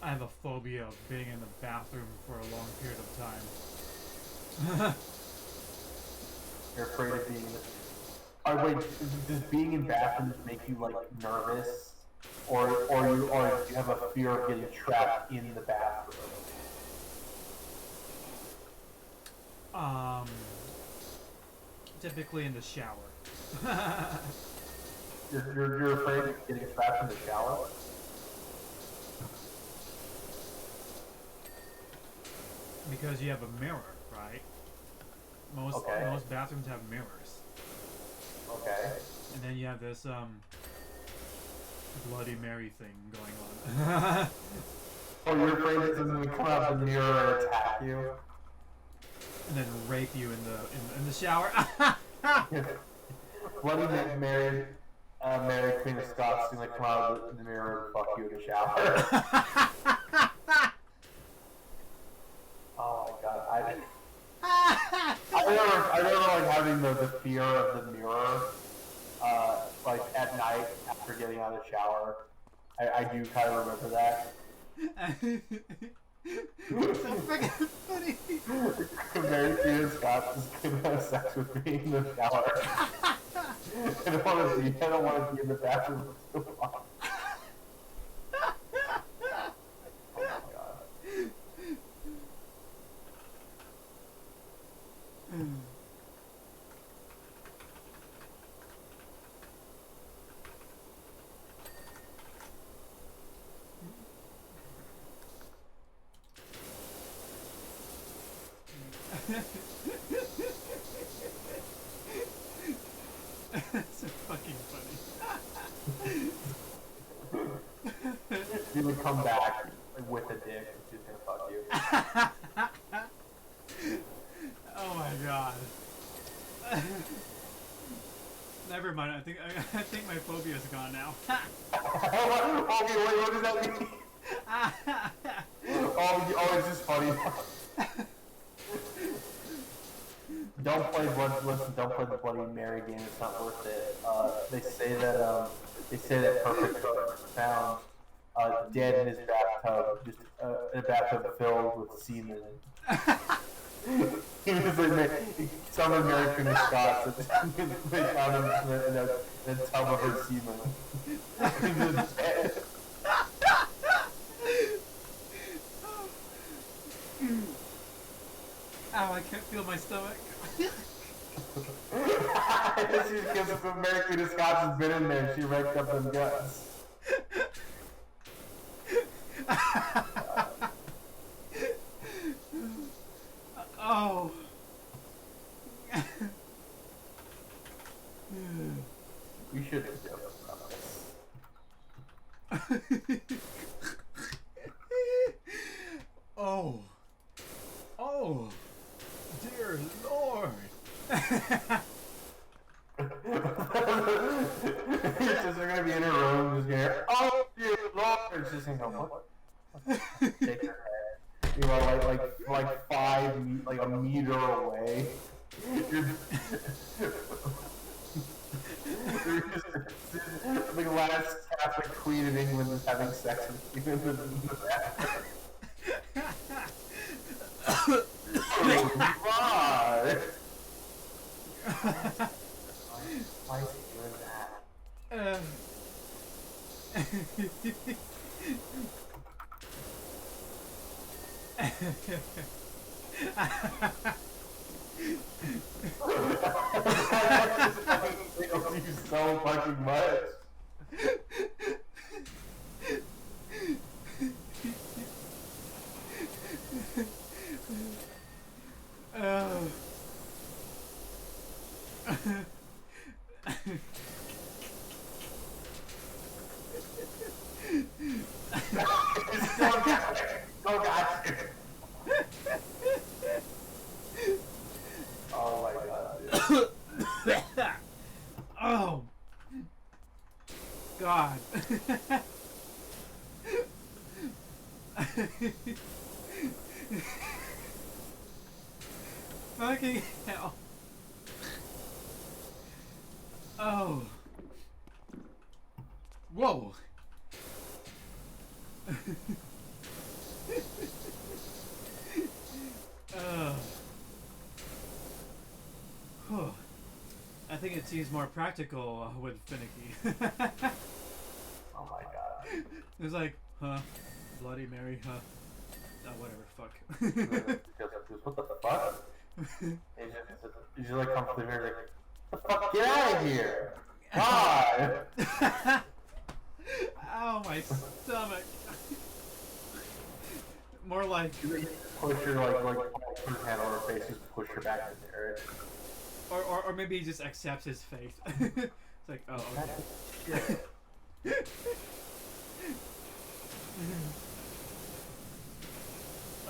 I have a phobia of being in the bathroom for a long period of time. You're afraid of being... wait, does being in bathrooms make you, like, nervous? Or you have a fear of getting trapped in the bathroom? Typically in the shower. You're afraid of getting trapped in the shower? Because you have a mirror, right? Most bathrooms have mirrors. Okay. And then you have this Bloody Mary thing going on. Oh, you're afraid that someone's gonna come out of the mirror and attack you? And then rape you in the shower. Bloody Mary, Mary Queen of Scots is gonna come out of the mirror and fuck you in the shower. Oh my god, I remember like having the fear of the mirror, like at night after getting out of the shower. I do kind of remember that. It's so freaking funny. Mary Queen of Scots is gonna have sex with me in the shower. I don't want to be in the bathroom for too long. That's so fucking funny. You would come back with a dick and she's gonna fuck you. Oh my god. Never mind. I think my phobia's gone now. Okay, wait, what does that mean? Oh, it's just funny. Don't play the Bloody Mary game. It's not worth it. They say that Perfect was found dead in his bathtub, just in a bathtub filled with semen. He was like, some American Scots, they found him in a tub of her semen. He was dead. Ow, I can't feel my stomach. It's because if American Scots has been in there, she raked up them guts. Oh. We should have joke about this. Oh. Oh. Dear Lord. It's just they're gonna be in her room, just gonna, oh dear Lord, it's just gonna go, what? Shake her head. You know, like a meter away. You're the last Catholic queen in England is having sex with you in the bathroom. Oh, God. Why is he doing that? You so fucking much. Oh God. Oh my God. Oh. God. Fucking hell. Oh. Whoa. I think it seems more practical with finicky. Oh my God. It was like, huh? Bloody Mary, huh? Oh, whatever, fuck. What the fuck? He's just like, come to the mirror, like, the fuck, get out of here! God! Ow, my stomach. More like push her like put her hand on her face, just push her back in there. Or maybe he just accepts his fate. It's like, oh, okay.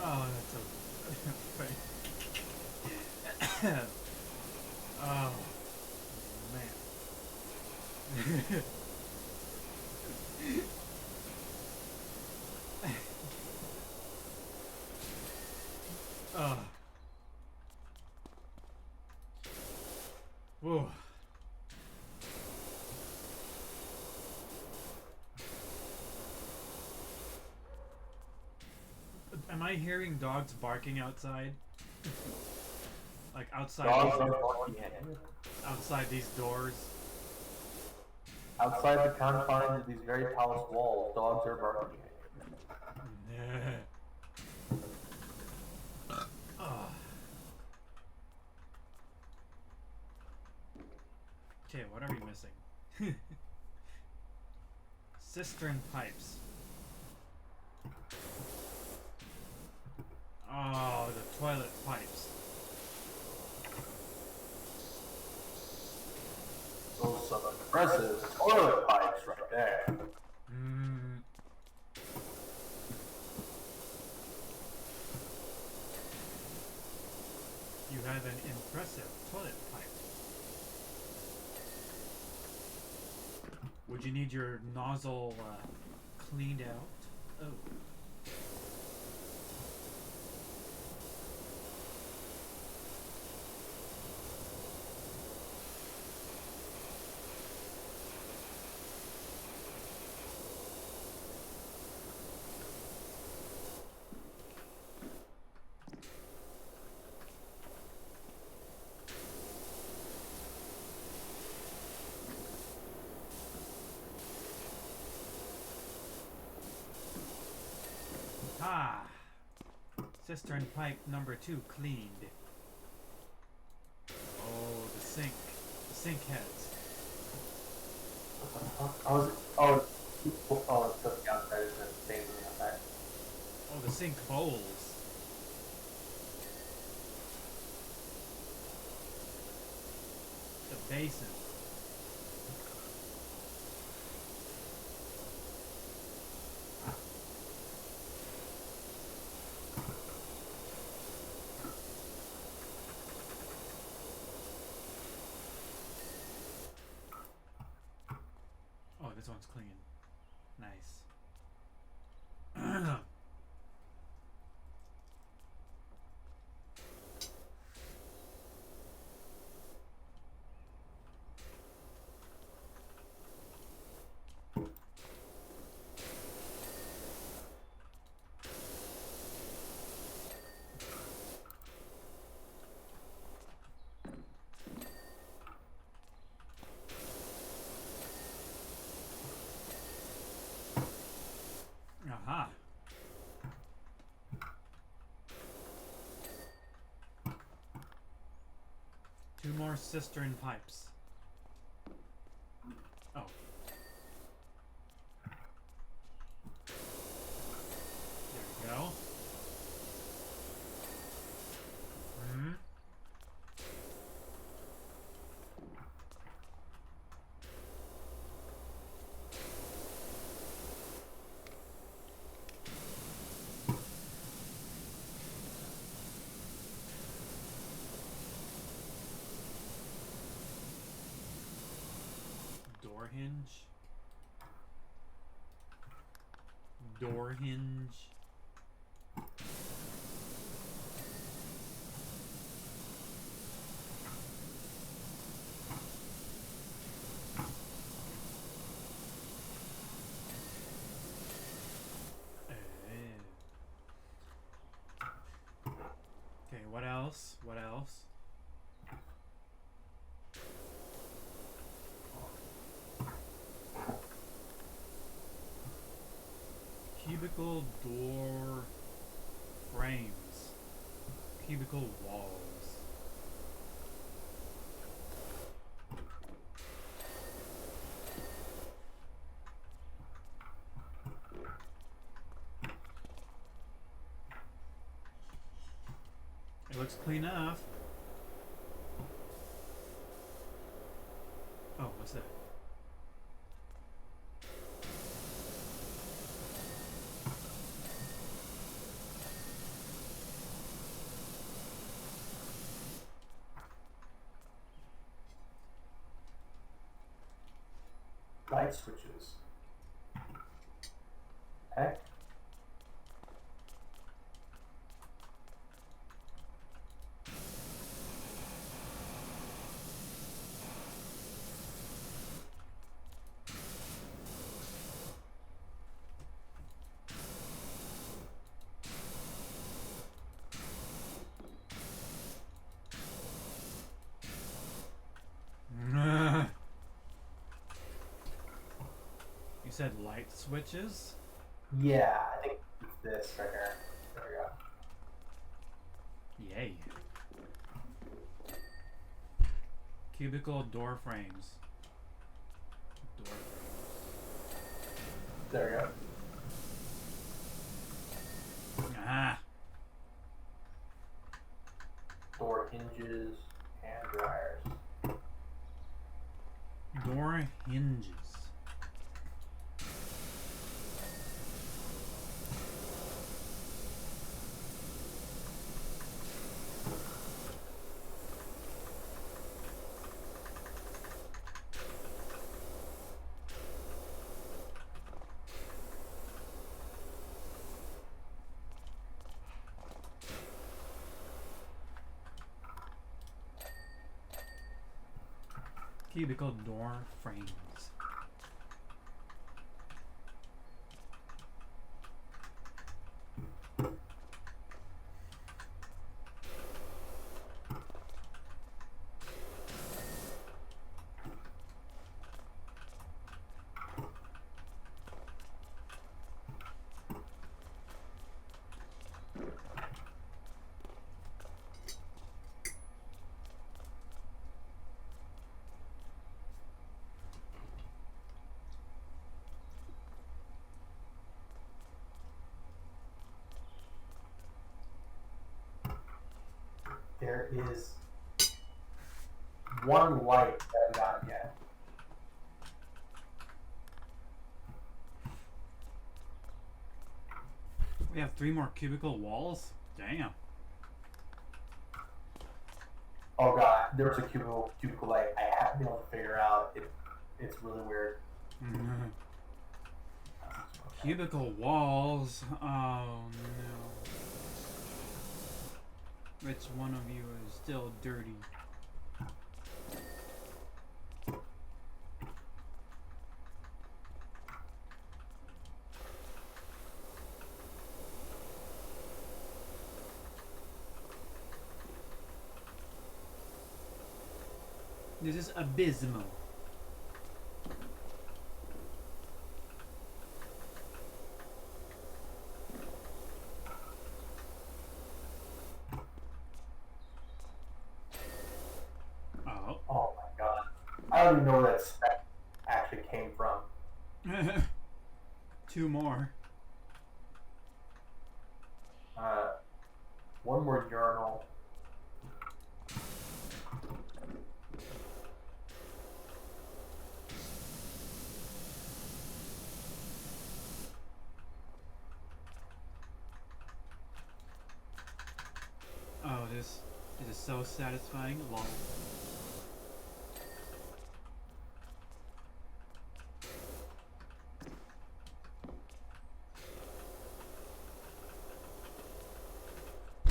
Oh, that's so funny. Oh, man. Oh. Whoa. Am I hearing dogs barking outside? Like outside Dogs these, are barking. outside these doors? Outside the confines of these very polished walls, dogs are barking. Oh. Okay, what are we missing? Cistern pipes. Oh, the toilet pipes. Versus toilet pipes right there. You have an impressive toilet pipe. Would you need your nozzle cleaned out? Oh. Ah! Cistern pipe number 2 cleaned. Oh, the sink. The sink heads. It's just outside, isn't it? Same thing outside. Oh, the sink bowls. The basin. Oh, this one's clean. Nice. Aha. Two more cistern pipes. Oh. There we go. Door hinge. Door hinge. Okay, what else? What else? Cubicle door frames. Cubicle walls. It looks clean enough. Oh, what's that? Light switches. Heck. You said light switches? Yeah, I think it's this right here. There we go. Yay. Cubicle door frames. Door frames. There we go. Ah. Door hinges, hand dryers. Door hinges. Cubicle door frames. There is one light that we got yet. We have 3 more cubicle walls? Damn. Oh god, there was a cubicle light I haven't been able to figure out. It's really weird. Cubicle walls? Oh no. Which one of you is still dirty? This is abysmal. Oh my god. I don't even know where that spec actually came from. 2 more. One more urinal. Oh, this is so satisfying. Lol.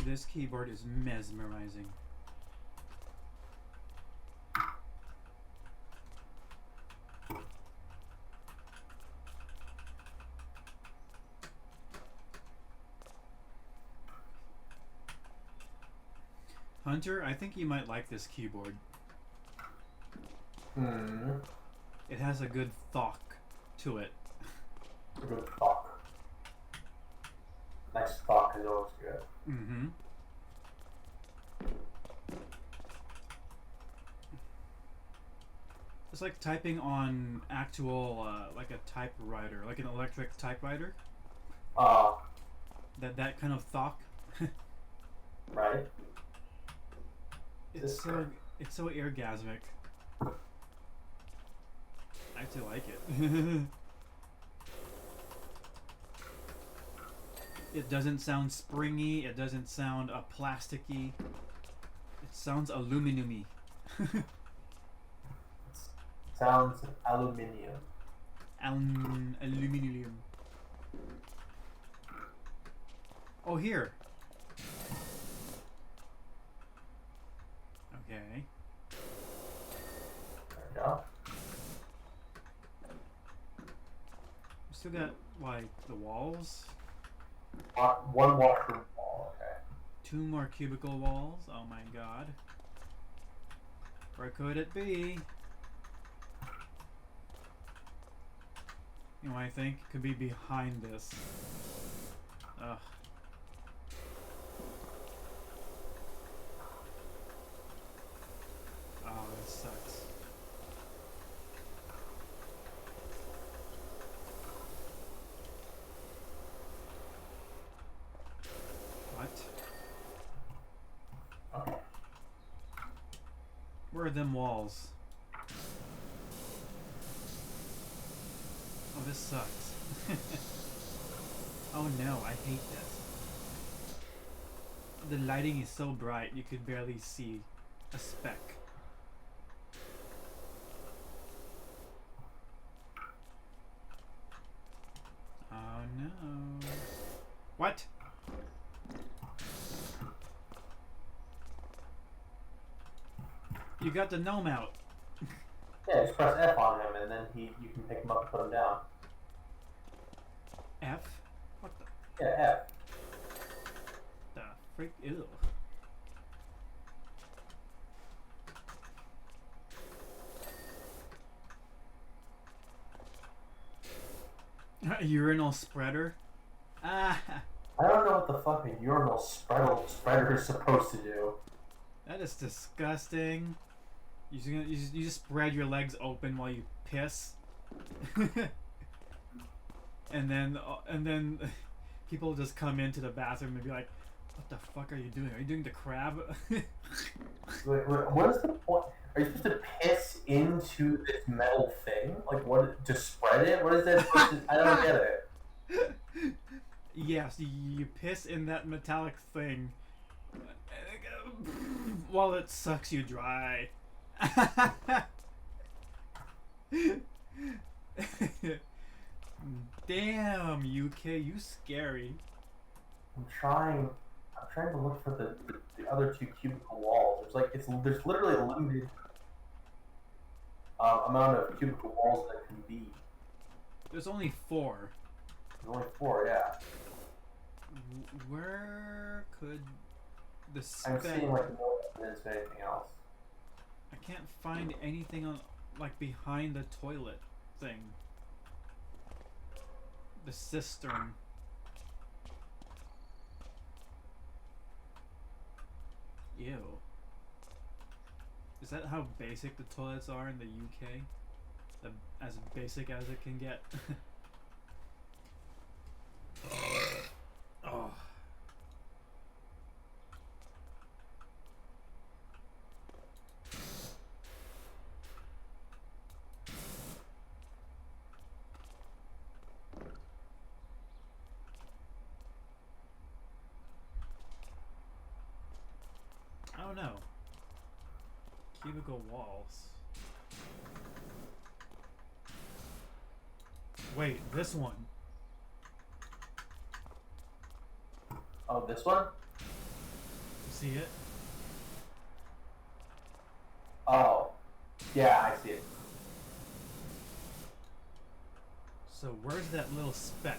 This keyboard is mesmerizing. Hunter, I think you might like this keyboard. It has a good thok to it. Good thok. Nice thok is always good. Mm-hmm. It's like typing on actual, like a typewriter, like an electric typewriter. That kind of thok. Right. It's so orgasmic. I actually like it. It doesn't sound springy. It doesn't sound plasticky. It sounds aluminum-y. Sounds aluminium. Aluminium. Oh, here. Okay. There we go. We still got, like, the walls. One washroom wall, okay. 2 more cubicle walls. Oh my god. Where could it be? You know what I think? Could be behind this. Ugh. Oh, this sucks. What? Okay. Where are them walls? Oh, this sucks. Oh no, I hate this. The lighting is so bright you could barely see a speck. Oh no. What? You got the gnome out. Yeah, just press F on him and then you can pick him up and put him down. F? What the? Yeah, F. The freak? Ew. Urinal spreader? Ah! I don't know what the fuck a urinal spreader is supposed to do. That is disgusting. You just spread your legs open while you piss. and then people just come into the bathroom and be like, what the fuck are you doing? Are you doing the crab? Wait, what is the point? Are you supposed to piss into this metal thing? Like, what? To spread it? What is that? I don't get it. Yes, you piss in that metallic thing while it sucks you dry. Damn, UK, you scary. I'm trying to look for the other two cubicle walls. There's literally a limited amount of cubicle walls that can be. There's only 4. There's only 4, yeah. Where could the spec... I'm seeing like no evidence of anything else. I can't find anything on like behind the toilet thing. The cistern. Ew. Is that how basic the toilets are in the UK? As basic as it can get? Oh. I don't know. Cubicle walls. Wait, this one. Oh, this one? You see it? Oh. Yeah, I see it. So where's that little speck?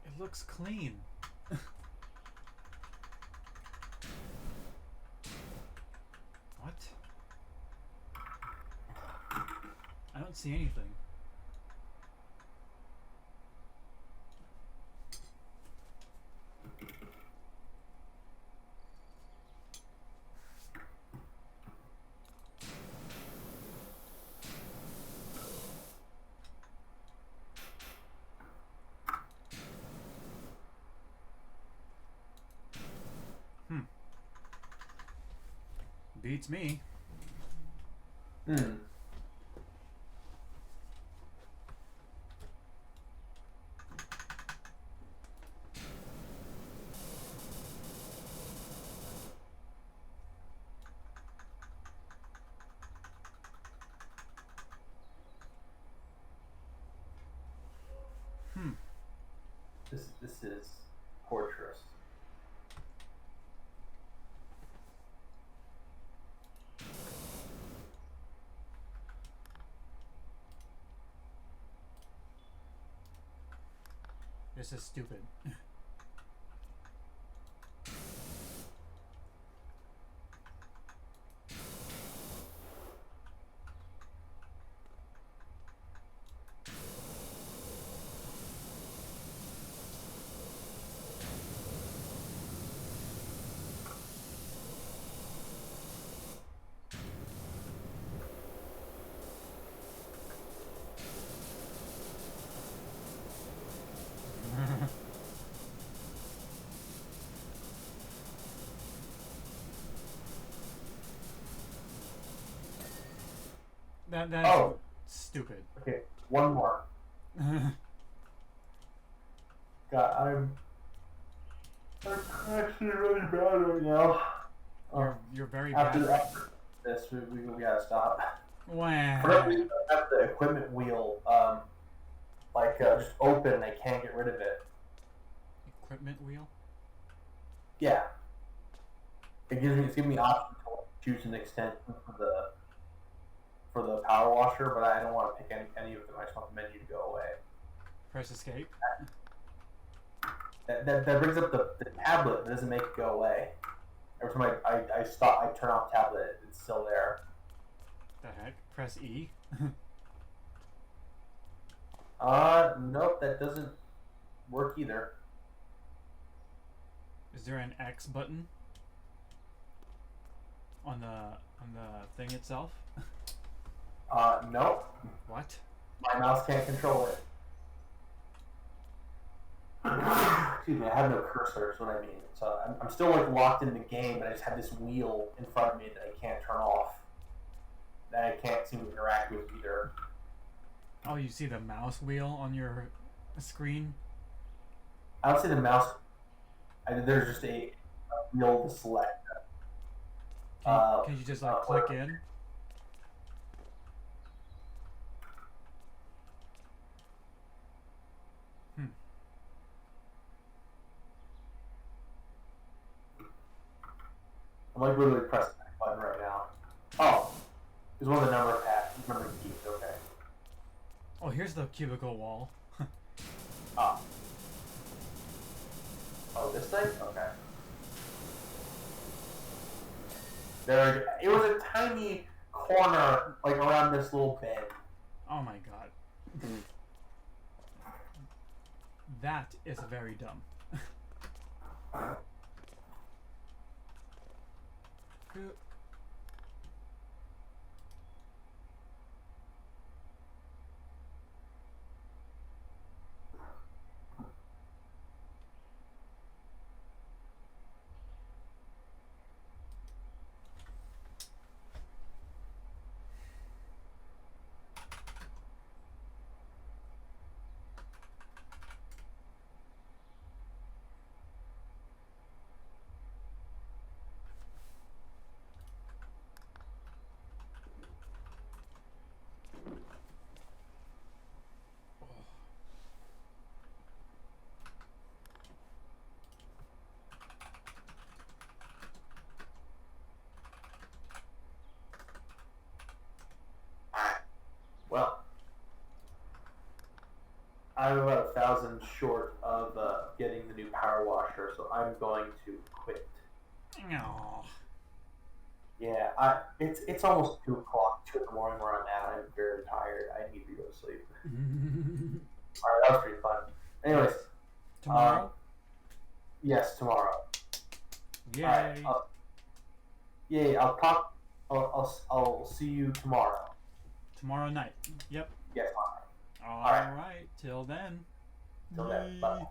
It looks clean. What? I don't see anything. Beats me. This is torturous. This is stupid. that's Oh, stupid. okay. One more. God, I'm actually really bad right now. You're very After, bad. after this, we gotta stop. For some Wah. reason, I have the equipment wheel, just open and I can't get rid of it. Equipment wheel. Yeah. It's giving me options to choose an extension for the power washer, but I don't want to pick any of them. I just want the menu to go away. Press escape. That brings up the tablet. It doesn't make it go away. Every time I stop, I turn off tablet, it's still there. The heck? Press E. Nope, that doesn't work either. Is there an X button on the thing itself? Nope. What? My mouse can't control it. Excuse me, I have no cursor, is what I mean. So I'm still like locked in the game, and I just have this wheel in front of me that I can't turn off. That I can't seem to interact with either. Oh, you see the mouse wheel on your screen? I don't see the mouse. There's just a wheel to select. Can you just like click in? I'm like literally pressing that button right now. Oh, there's one of the number keys. Okay. Oh, here's the cubicle wall. Oh. Oh, this thing? Okay. There. It was a tiny corner, like around this little bed. Oh my god. That is very dumb. Well, I'm about 1,000 short of getting the new power washer, so I'm going to quit. No. Yeah, it's almost 2 o'clock, 2 in the morning where I'm at. I'm very tired. I need to go to sleep. All right, that was pretty fun. Anyways, Tomorrow? Yes, tomorrow. Yay! Right, yay! I'll see you tomorrow. Tomorrow night. Yep. Yes, All right. right. Till then. Till then. Bye.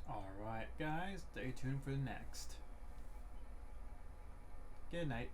Alright, guys, stay tuned for the next. Good night.